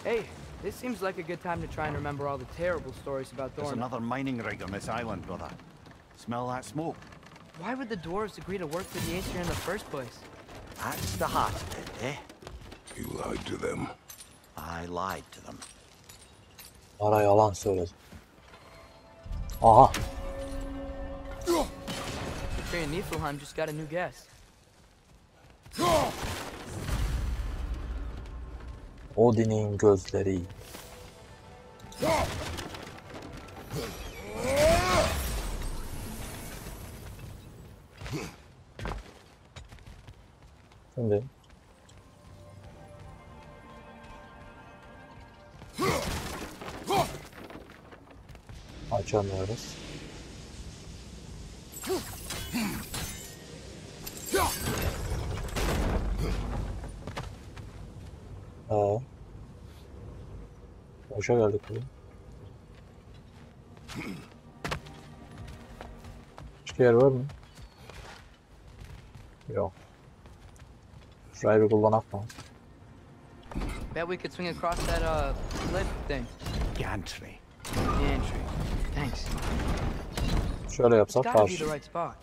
Hey, this seems like a good time to try and remember all the terrible stories about There's Thorn. another mining rig on this island, brother. Smell that smoke? Why would the dwarves agree to work for the Aesir in the first place? That's the heart of it, eh? You lied to them. I lied to them. Ara yalan söyledi. Aha. The tree in Niflheim just got a new guest. Odin'in gözleri. Şimdi açamıyoruz. Boşa geldik bugün. Başka yer var mı? Yok. Şurayı bir kullanak mı? Bet we could swing across that cliff thing. Gantry. Gantry. Thanks. Şöyle yapsak It's gotta be karşı, the right spot.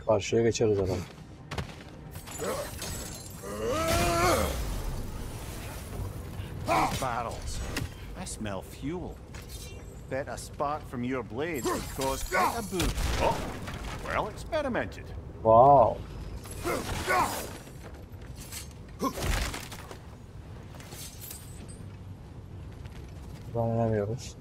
karşıya geçeriz herhalde. Barrels. I smell fuel. Bet a spark from your blades would cause quite a boom. Oh, well experimented. Wow. Buradan inemiyoruz.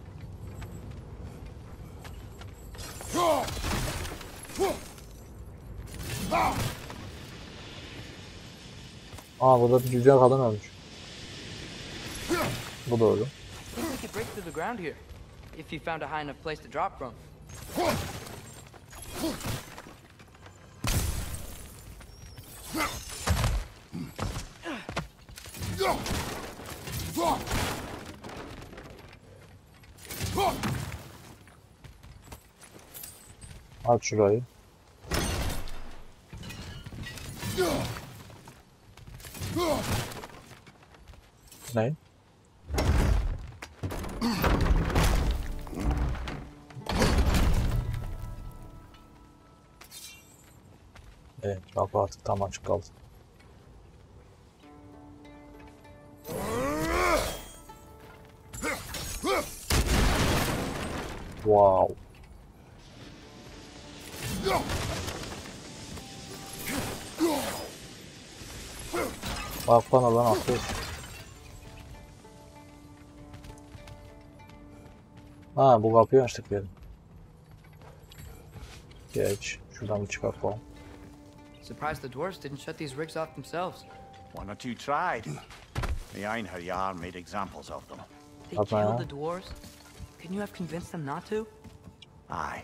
Aa, burada bir cüce kadın ölmüş. Bu da öyle. I think we could break through the ground here, if you found a high enough place to drop from. Aç şurayı. Ne? Evet, kapı artık tam açık kaldı. Wow. Bak bana lan Atreus. Ha, bu kapıyı açtık dedim. Geç. Şuradan bir çıkart bakalım. Surprised the dwarves didn't shut these rigs off themselves. One or two tried. The Einherjar made examples of them. They killed the dwarves? Couldn't you have convinced them not to? Aye.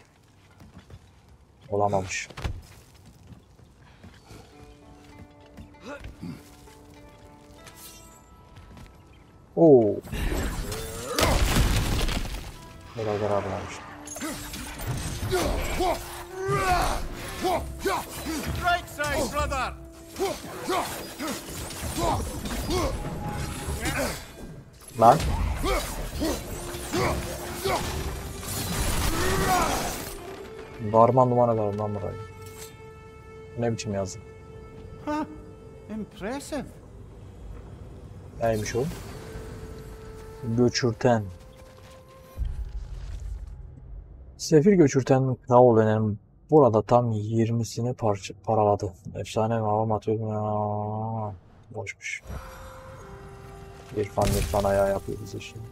Olamamış. Oo. Beraber almış. Right side, brother. Lan. Darman duman ederim lan burayı. Ne biçim yazdım? Huh. Impressive. Neymiş o? Göçürten. Sefil göçürten Kraul'un burada tam 20'sini paraladı. Efsane hava materyali boşmuş. İrfan ayağı yapıyor bize şimdi.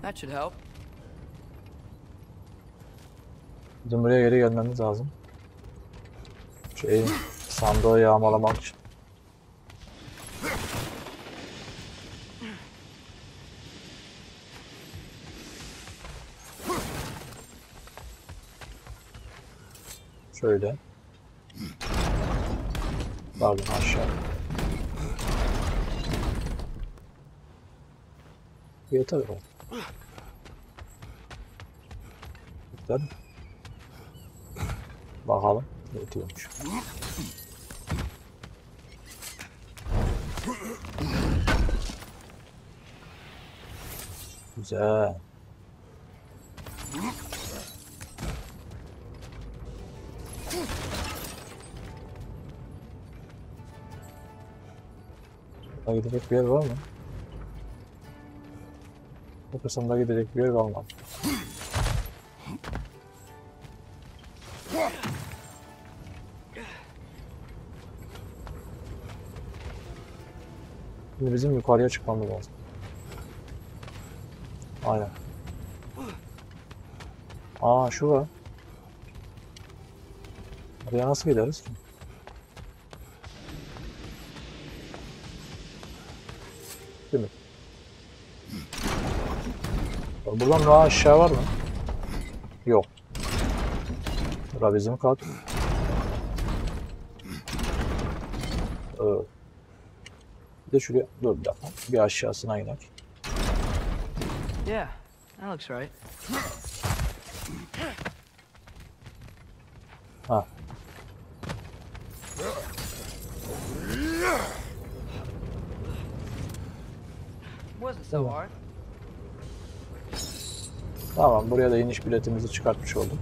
That should help. Bizim buraya geri gelmemiz lazım. Sandığı yağmalamak için. Şöyle. Pardon, aşağı. Yeter o. Yeter. Bakalım. Yetiyormuş. Güzel. Burada gidecek bir yer var mı? Bu kısımda gidecek bir yer kalmadı. Şimdi bizim yukarıya çıkmamız lazım. Aynen. Aa, şu var. Oraya nasıl gideriz ki? Değil mi? Buradan daha aşağı var mı? Yok. Bura bizim kat. Bir de şuraya, dur bir dakika. Bir aşağısına inelim. Yeah, that looks right. Ha. Wasn't so hard. Tamam, buraya da iniş biletimizi çıkartmış olduk.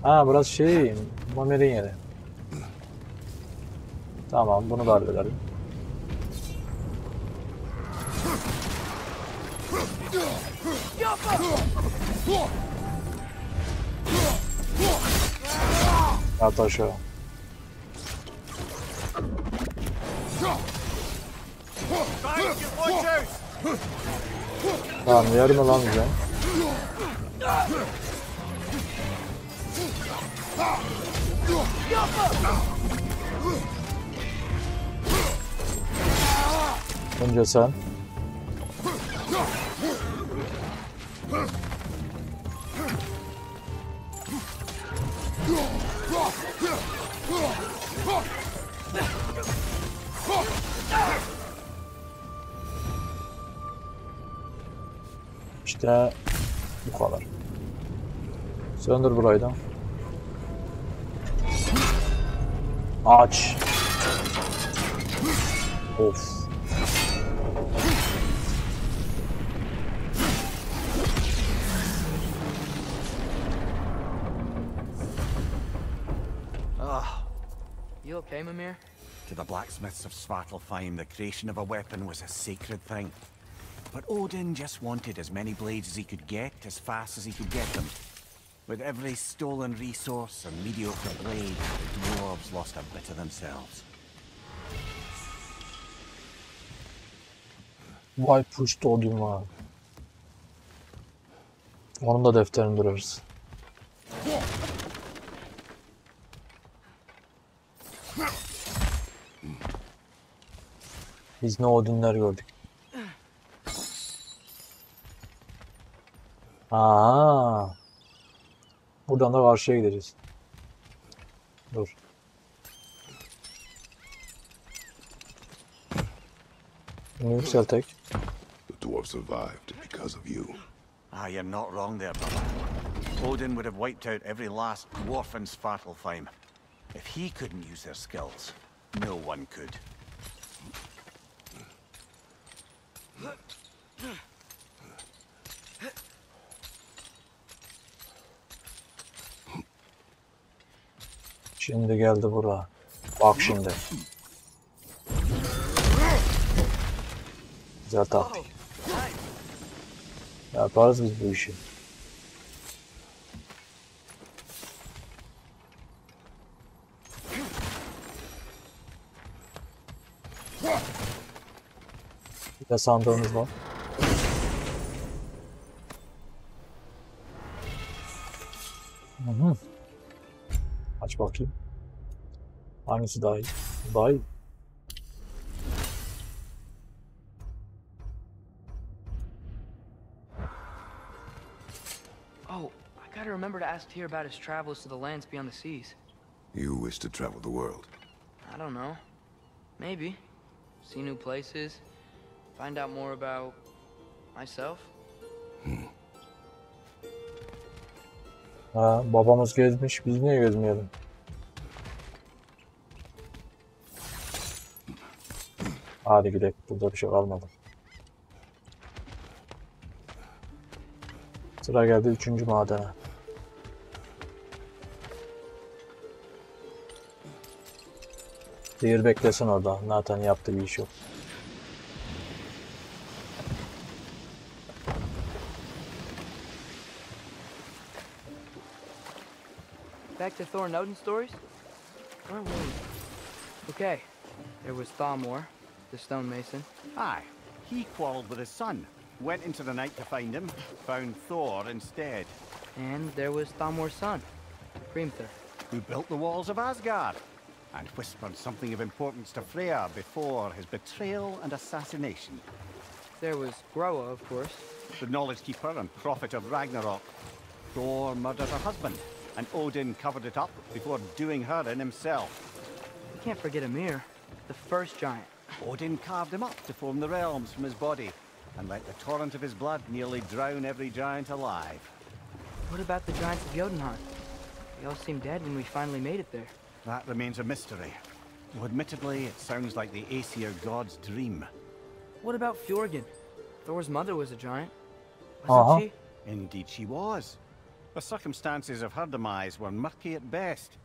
Ha, burası Mamer'in yeri. Tamam, bunu da halledelim. Yat aşağı. Tamam, yer mi lan bize? Önce sen. İşte bu kadar. Söndür burayı da. Aç. Of. You okay, Mimir? To the blacksmiths of Svartalfheim, the creation of a weapon was a sacred thing. But Odin just wanted as many blades as he could get, as fast as he could get them. With every stolen resource and mediocre blade, the dwarves lost a bit of themselves. Vay puşt Odin var. Onun da defterini durarız. Biz ne Odinler gördük. Aa. Buradan da karşıya gideceğiz. Dur. Bunu yükseltek. The dwarves survived because of you. Ah, you're not wrong there, brother. Odin would have wiped out every last dwarf in Svartalfheim. If he couldn't use their skills, no one could. Şimdi geldi bura. Bak şimdi. Güzel taktik. Yaparız biz bu işi. Bir de sandığımız var. Hı. Aç bakayım. Hangisi daha iyi? Daha iyi. Oh, I gotta remember to ask Tyr about his travels to the lands beyond the seas. You wish to travel the world. I don't know. Maybe. See new places. Find out more about myself. Ha, babamız gezmiş, biz niye gezmeyelim? Hadi gidelim, burada bir şey kalmadı. Sıra geldi 3. madene. Diğer beklesin orada, zaten yaptığı bir iş yok. Back to Thor and Odin stories? Where were we? Okay, there was Thalmor, the stonemason. Aye, he quarreled with his son, went into the night to find him, found Thor instead. And there was Thalmor's son, Grimthur. Who built the walls of Asgard, and whispered something of importance to Freya before his betrayal and assassination. There was Groa, of course. The knowledge keeper and prophet of Ragnarok. Thor murdered her husband, and Odin covered it up before doing her in himself. You can't forget Ymir, the first giant. Odin carved him up to form the realms from his body, and let the torrent of his blood nearly drown every giant alive. What about the giants of Jotunheim? They all seemed dead when we finally made it there. That remains a mystery. Though admittedly, it sounds like the Aesir god's dream. What about Fjorgyn? Thor's mother was a giant. Wasn't she? Indeed she was. The circumstances of her demise were murky at best,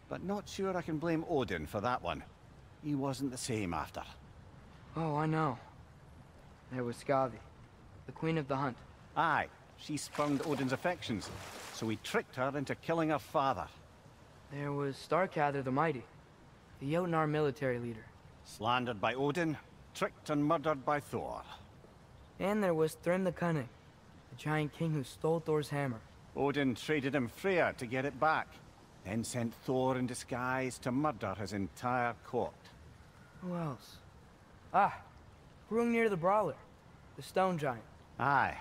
but not sure I can blame Odin for that one. He wasn't the same after. Oh, I know. There was Skavi, the queen of the hunt. Aye, she spurned Odin's affections, so he tricked her into killing her father. There was Starkather the Mighty, the Jotnar military leader. Slandered by Odin, tricked and murdered by Thor. And there was Thrym the Cunning, the giant king who stole Thor's hammer. Odin traded him Freya to get it back, then sent Thor in disguise to murder his entire court. Who else? Ah, Hrungnir the Brawler, the stone giant. Aye,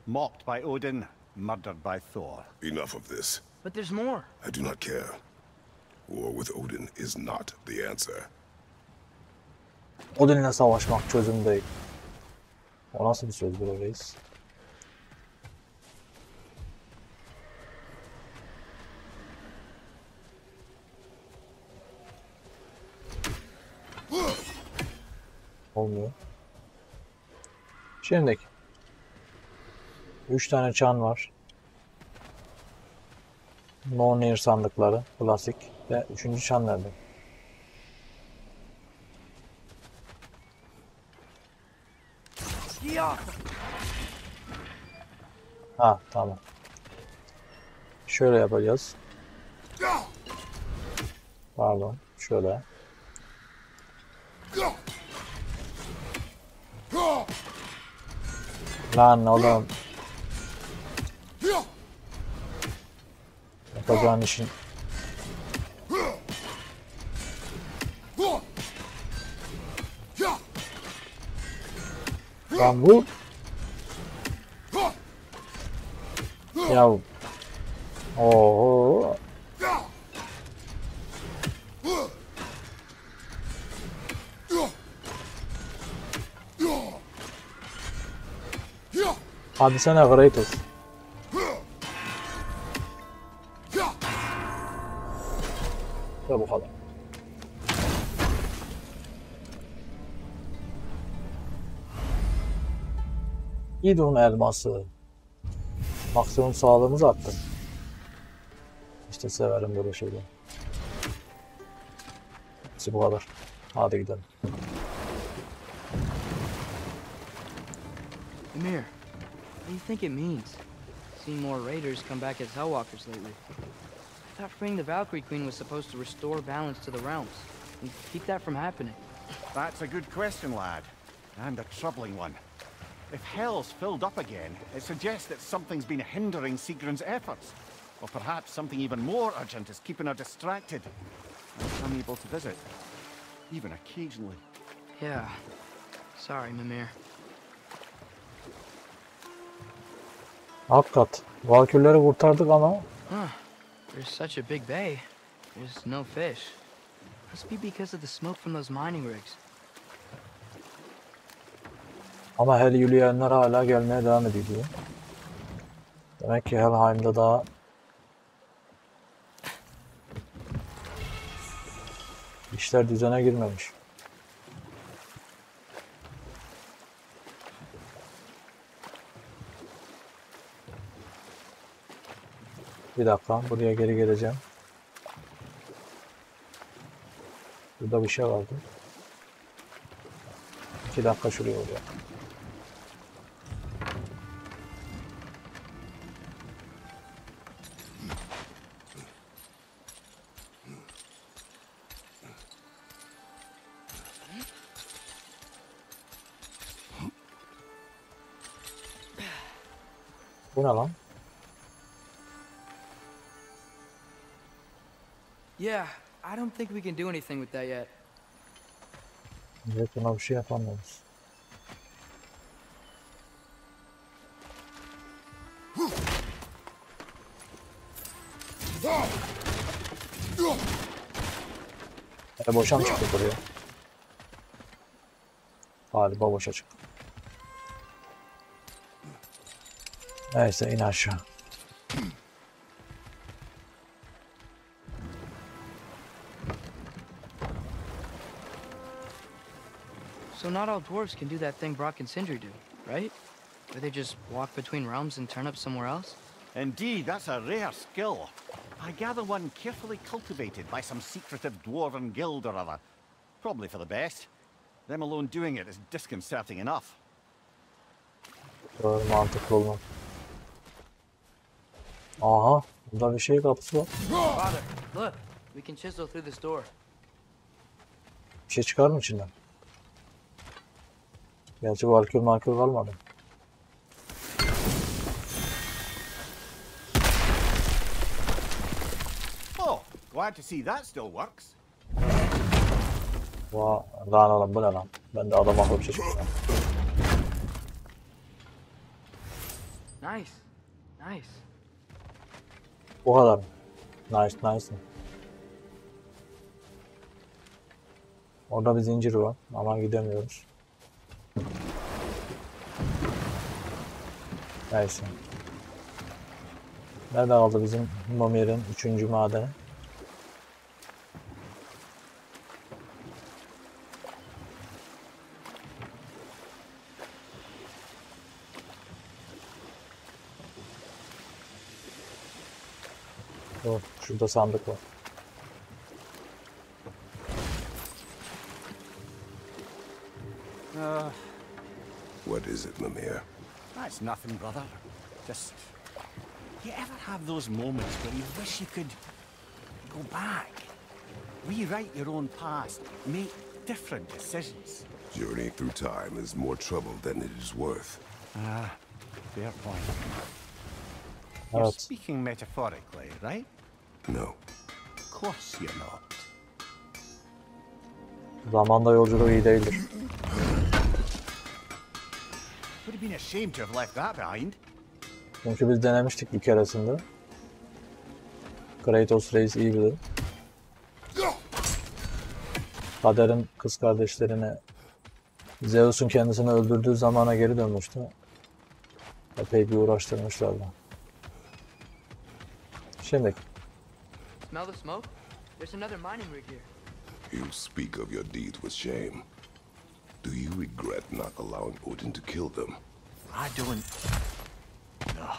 mocked by Odin, murdered by Thor. Enough of this. But there's more. I do not care. War with Odin is not the answer. Odin'le savaşmak çözüm değil. O nasıl bir söz böyle reis? Olmuyor. Şimdi 3 tane çan var. No Near sandıkları, klasik ve 3. çan nerede? Ha, tamam. Şöyle yapacağız. Pardon, şöyle. Lan oğlum. Yapacağın işin. Lan bu. Ya. Oho. Hadi sana Kratos. Ve bu kadar. İdun elması. Maksimum sağlığımızı attı. İşte severim böyle şeyleri. İşte bu kadar. Hadi gidelim. Ymir, what do you think it means? Seen more raiders come back as Hellwalkers lately. I thought freeing the Valkyrie Queen was supposed to restore balance to the realms and keep that from happening. That's a good question, lad. And a troubling one. If Hell's filled up again, it suggests that something's been hindering Sigrun's efforts. Or perhaps something even more urgent is keeping her distracted and unable to visit. Even occasionally. Yeah. Sorry, Mimir. Hakikat. Valkürleri kurtardık ama Huh. There's such a big bay. There's no fish. Must be because of the smoke from those mining rigs. ama Hel yürüyenler hala gelmeye devam ediyor. Demek ki Helheim'da daha işler düzene girmemiş. Bir dakika, buraya geri geleceğim. Burada bir şey vardı. 2 dakika şuraya oluyor. Bu ne lan? Yeah, I don't think we can do anything with that yet. Evet, buna bir şey yapamıyoruz. Boşa mı çıktı buraya? Galiba boşa çıktı. Neyse, in aşağı. So not all dwarves can do that thing Brock and Sindri do, right? Where they just walk between realms and turn up somewhere else? Indeed, that's a rare skill. I gather one carefully cultivated by some secretive dwarven guild or other. Probably for the best. Them alone doing it is disconcerting enough. Doğru, mantıklı olmak. Aha, burada bir şey kapısı var. Father, look, we can chisel through this door. Bir şey çıkar mı içinden? Gerçi valkür markür kalmadı. Oh, glad to see that still works. Vaa, lan oğlum, bu ne lan? Ben de adam akıllı bir şey çıktı. Nice, nice. Bu kadar mı? Nice nice. Orada bir zincir var ama gidemiyoruz. Neyse. Nerede kaldı bizim Momir'in 3. madeni? Oh, şurada sandık var. What is it, Mimir? That's nothing, brother. Just... You ever have those moments where you wish you could go back? Rewrite your own past, make different decisions? Journeying through time is more trouble than it is worth. Fair point. You're Evet. speaking metaphorically, right? No. Of course you're not. Zamanda yolculuğu iyi değildir. Would have been ashamed to have left that behind. Çünkü biz denemiştik bir keresinde. Kratos reis iyi bilir. Kader'in kız kardeşlerini Zeus'un kendisini öldürdüğü zamana geri dönmüştü. Epey bir uğraştırmışlardı. Şimdi Smell the smoke? There's another mining rig here. You speak of your deeds with shame. Do you regret not allowing Odin to kill them? I don't... No.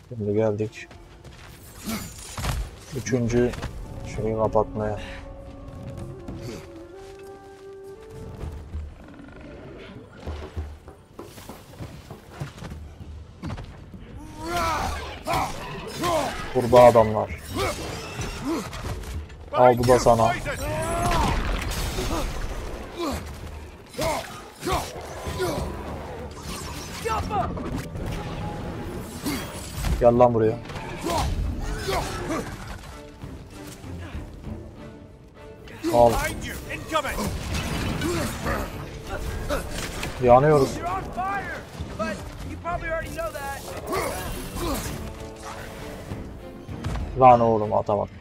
Şimdi geldik 3. şeyi kapatmaya. Kurbağa adamlar. Al bu da sana. Gel lan buraya. Al. Yanıyoruz. Lan oğlum atamadım.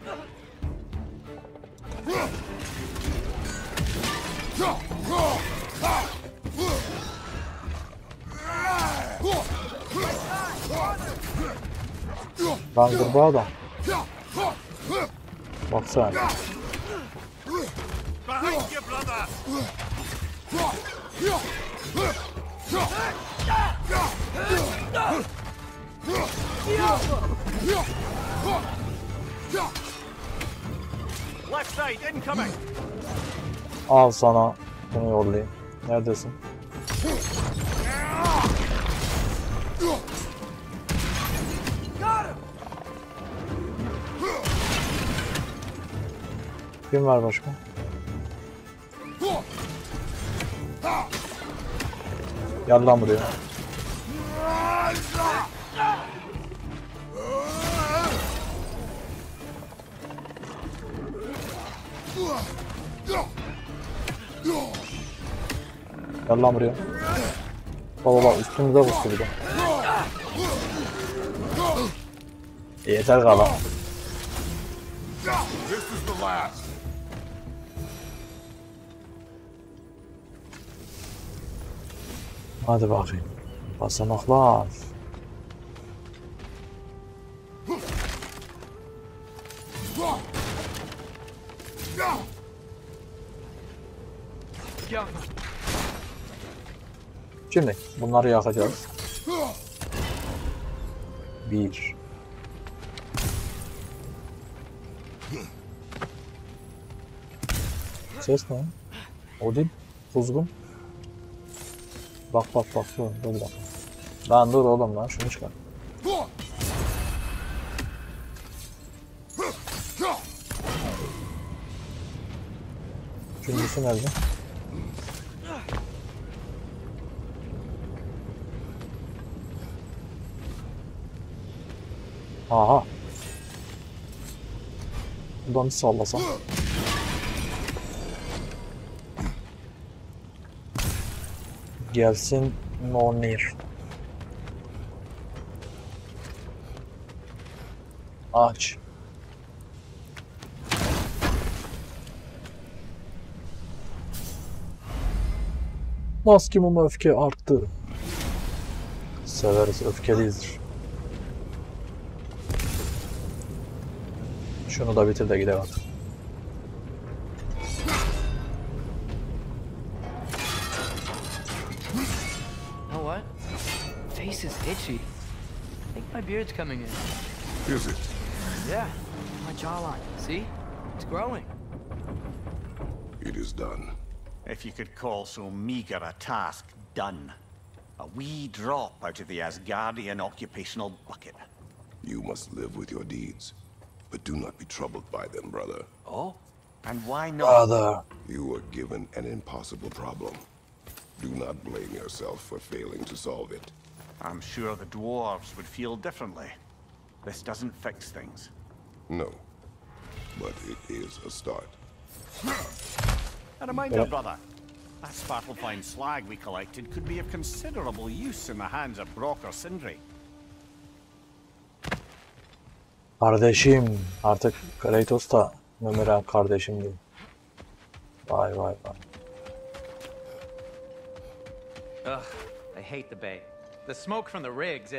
Lan kurbağa adam. Baksana. Left side, incoming. Al sana bunu yollayayım. Neredesin? Kim var başka? Gel lan buraya. Gel lan buraya. Baba bak üstümüze kustu bir de. Yeter kala. This is the last. Hadi bakayım. Basamaklar. Şimdi bunları yakacağız. 1. Ses ne? Odin, kuzgun. Bak dur bir dakika. Lan dur oğlum lan şunu çıkar. Üçüncüsü nerede? Aha. Buradan bir sallasam. Gelsin No near. Aç. Maksimum öfke arttı. Severiz, öfkeliyizdir. Şunu da bitir de gidelim artık. You know what? Face is itchy. I think my beard's coming in. Is it? Yeah, my jawline. See? It's growing. It is done. If you could call so meager a task done. A wee drop out of the Asgardian occupational bucket. You must live with your deeds, but do not be troubled by them, brother. Oh? And why not? Brother. You were given an impossible problem. Do not blame yourself for failing to solve it. I'm sure the dwarves would feel differently. This doesn't fix things. No, but it is a start. A reminder, brother. That sparkle-fine slag we collected could be of considerable use in the hands of Brock or Sindri. Kardeşim. Artık Kratos da Mümeren kardeşim değil. Vay vay vay. Ugh, I hate the bay. The smoke from the rigs,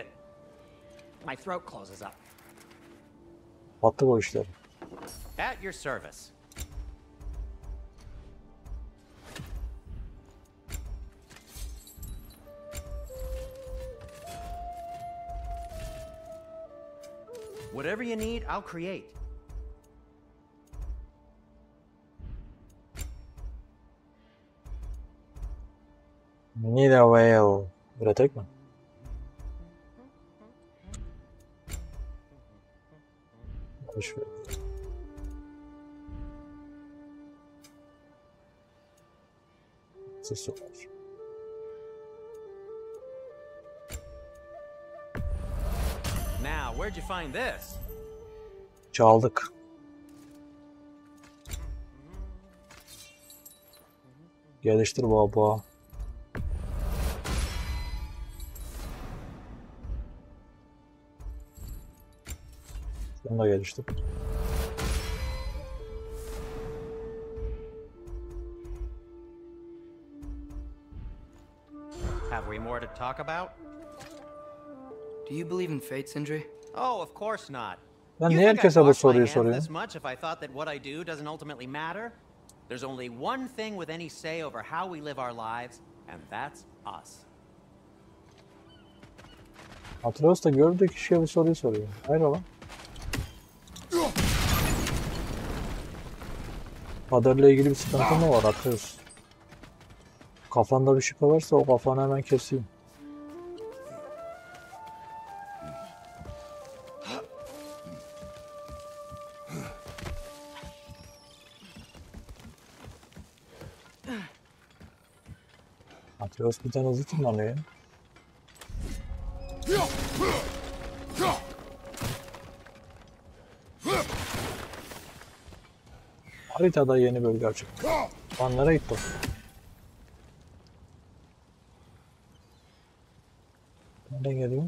my throat closes up. Battık o işleri. At your service. Whatever you need, I'll create. Need a whale. Üretek mi? Boş ver. Ses yok. Now, where'd you find this? Çaldık. Geliştir baba. Bunu da geliştir. Have we more to talk about? Do you believe in fate, Sindri? Oh, of course not. Ben You niye think I'd herkese bu wash my soruyu hands soruyorum? this much if I thought that what I do doesn't ultimately matter? There's only one thing with any say over how we live our lives, and that's us. Atreus da gördüğü kişiye bu soruyu soruyor. Hayrola? Kaderle ilgili bir sıkıntı mı var Atreus? Kafanda bir şüphe varsa o kafanı hemen keseyim. Atreus bir tane hızlı tırmanıyor ya. Haritada yeni bölge açık. Lan nereye gitti o? Nereden geliyor?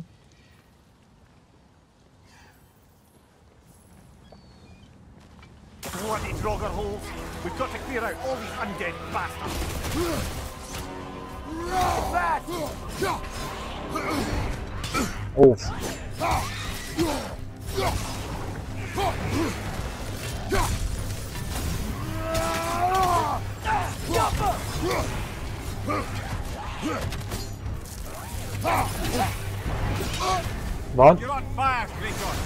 Bloody Draugr holes! We've got to clear out all these undead bastards! Of. Lan. You're on fire, Kratos!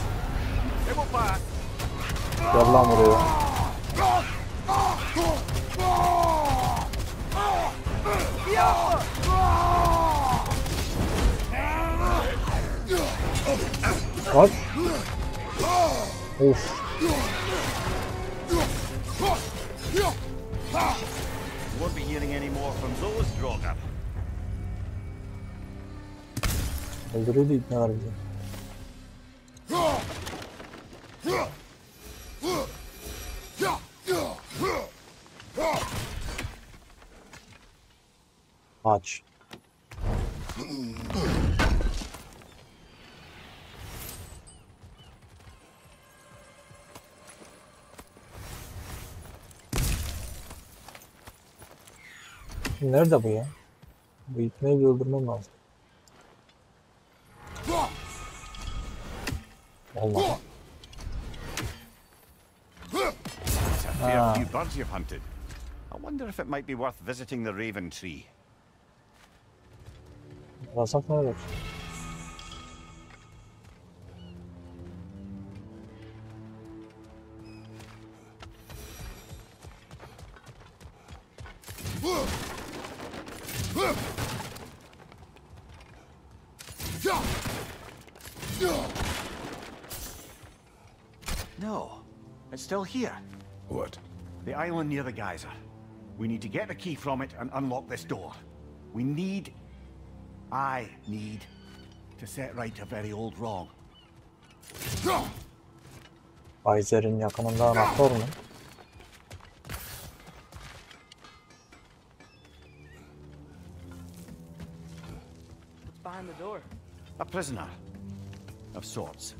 They will pass! Gel lan buraya. What? Of. Won't be hearing any more from those Draugr. Öldürüyordu ipneler bize. Aç. Nerede bu ya? Bu ipneyi bir öldürmem lazım. Allah. It's a fair few birds you've hunted. I wonder if it might be worth visiting the Raven Tree. Basak ne olur? No, it's still here. What? The island near the geyser. We need to get the key from it and unlock this door. I need to set right a very old wrong. Geyser'in yakınında anahtar mı? What's behind the door? A prisoner of sorts.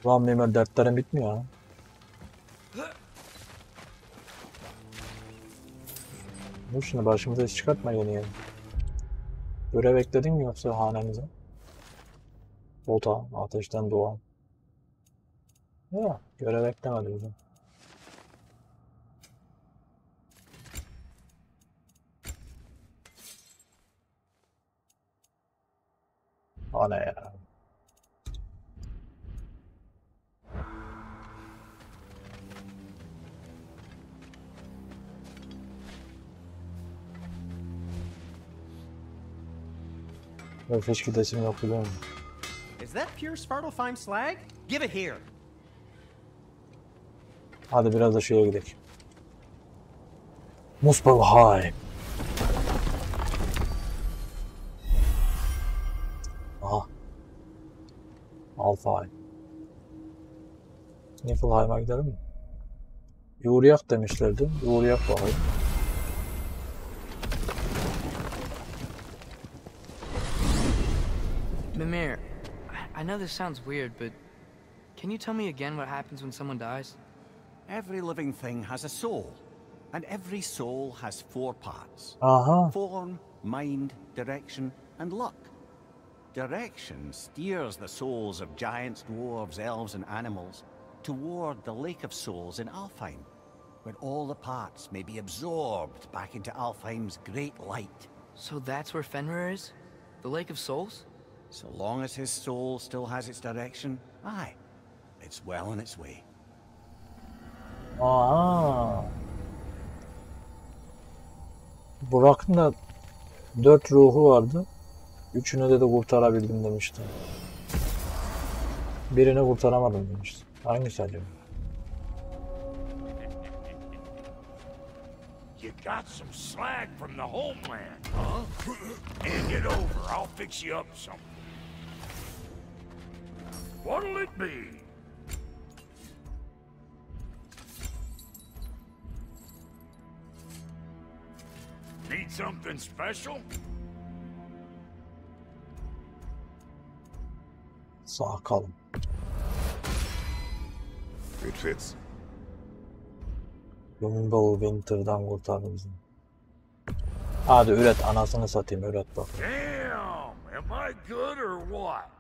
Lan benim dertlerim bitmiyor ha. Bu şimdi başımıza iş çıkartma yeni. Görev ekledin mi yoksa hanemize? Bota, ateşten doğan. Ya, görev eklemedi bizim. O ne ya? Öf, hiç gidesim yok biliyor musun? Is that pure Svartalfheim slag? Give it here. Hadi biraz da şeye gidelim. Muspelheim. Aha. Alfheim. Niflheim'a gidelim mi? Uğrayak demişlerdi. Uğrayak bakayım. Mimir, I know this sounds weird, but can you tell me again what happens when someone dies? Every living thing has a soul, and every soul has 4 parts. Aha. Form, mind, direction, and luck. Direction steers the souls of giants, dwarves, elves, and animals toward the Lake of Souls in Alfheim, where all the parts may be absorbed back into Alfheim's great light. So that's where Fenrir is? The Lake of Souls? So long as his soul still has its direction, aye, it's well on its way. Aa. Burak'ın da 4 ruhu vardı. 3'ünü de kurtarabildim demişti. Birini kurtaramadım demişti. Hangisi acaba? You got some slag from the homeland, huh? Hand it over. I'll fix you up something. What'll it be? Need something special? Sağ kalın. It fits. Rumble Winter'dan kurtardı bizi. Hadi üret, anasını satayım, üret bak. Damn! Am I good or what?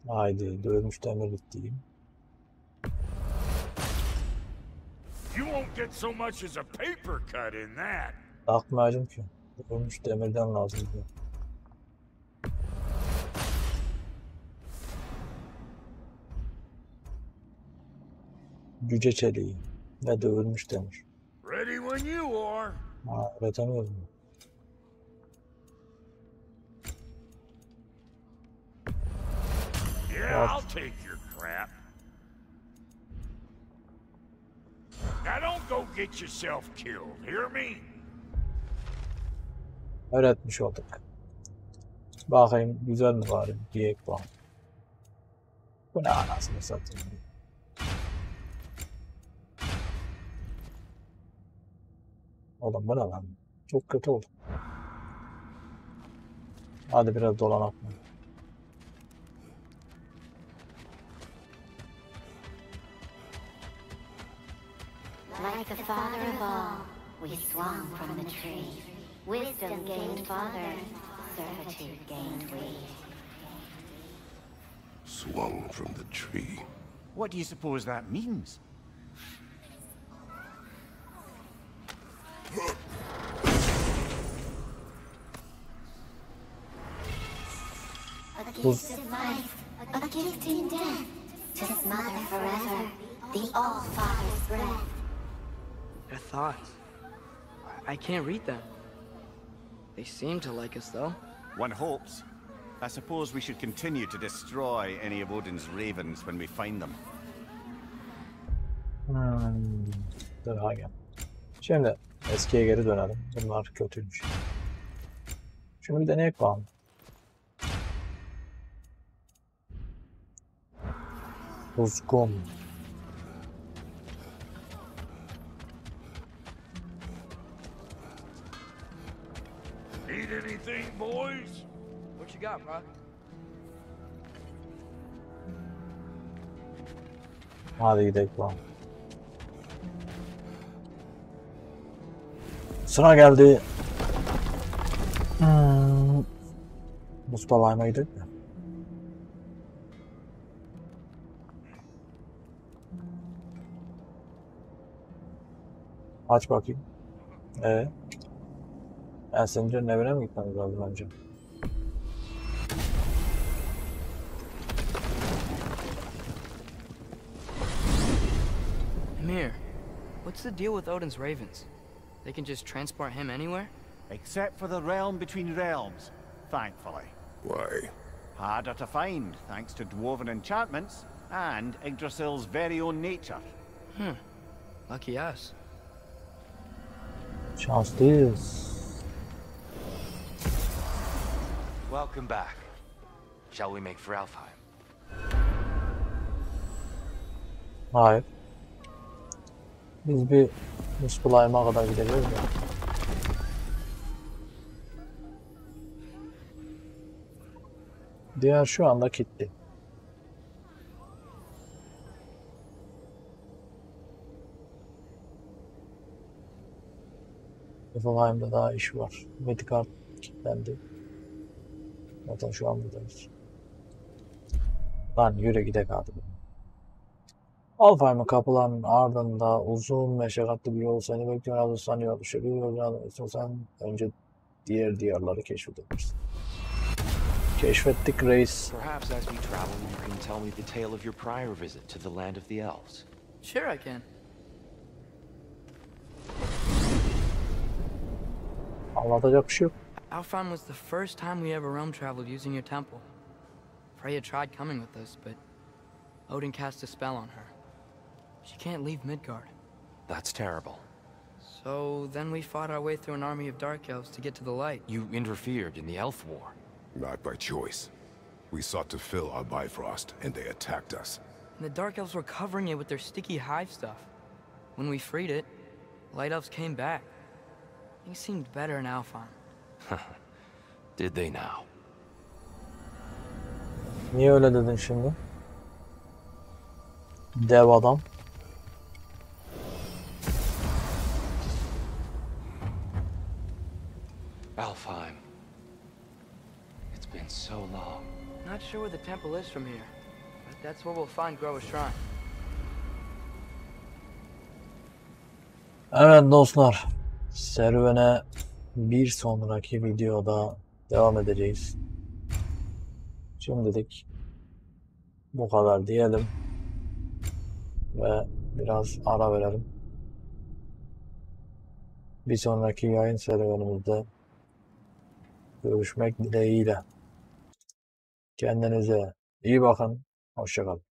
Haydi dövmüş demirlik diyeyim. You won't get so much as a paper cut in that. Bakmayacağım ki. Dövmüş demirden lazım diyor. Cüce çeliği ve dövülmüş demir. Ready when you are. Ha, üretemiyorum. Yeah, I'll take your crap. Now don't go get yourself killed, hear me? Öğretmiş olduk. Bakayım güzel mi bari? Diyek bak. Bu ne anasını satayım. Oğlum bu ne lan? Çok kötü oldu. Hadi biraz dolanak mı? Like the father of all, we swung from the tree. Wisdom gained father, servitude gained we. Swung from the tree. What do you suppose that means? A gift of life, a gift in death, to smother forever the All-Father's breath. Their thoughts. I can't read them. They seem to like us, though. One hopes. I suppose we should continue to destroy any of Odin's ravens when we find them. Dur Hagen. Şimdi eskiye geri dönelim. Bunlar kötüymüş. Şunu bir deneyek bakalım. Uzgun. Need anything, boys? What you got, bro? Hadi gidelim bakalım. Sıra geldi. Mustalayma gidelim mi? Aç bakayım. Ensence'nin evine mi gitmemiz lazım önce? Ymir, what's the deal with Odin's ravens? They can just transport him anywhere? Except for the realm between realms, thankfully. Why? Harder to find, thanks to dwarven enchantments and Yggdrasil's very own nature. Lucky us. Şanslıyız. Welcome back. Shall we make for Alfheim? Hayır. Biz bir Mustalayma kadar gideceğiz ya. Diğer şu anda kilitli. Alfheim'da daha iş var. Medikart kilitlendi. Zaten şu an buradayız. Lan yürü gidelim hadi. Alfheim'in kapılarının ardında uzun meşakkatli bir yol seni bekliyor. Hazırsan yol dışı bir yol istiyorsan önce diğer diyarları keşfedebilirsin. Keşfettik reis. Perhaps as we travel, you can tell me the tale of your prior visit to the land of the elves. Sure I can. Anlatacak bir şey yok. Alfheim was the first time we ever realm traveled using your temple. Freya tried coming with us, but Odin cast a spell on her. She can't leave Midgard. That's terrible. So then we fought our way through an army of dark elves to get to the light. You interfered in the elf war. Not by choice. We sought to fill our Bifrost, and they attacked us. And the dark elves were covering it with their sticky hive stuff. When we freed it, light elves came back. Things seemed better in Alfheim. Did they now? Niye öyle dedin şimdi? Dev adam. Alfheim. It's been so long. Not sure where the temple is from here, but that's where we'll find Grove's shrine. Evet dostlar. Serüvene bir sonraki videoda devam edeceğiz. Şimdilik bu kadar diyelim. Ve biraz ara verelim. Bir sonraki yayın serüvenimizde görüşmek dileğiyle. Kendinize iyi bakın. Hoşça kalın.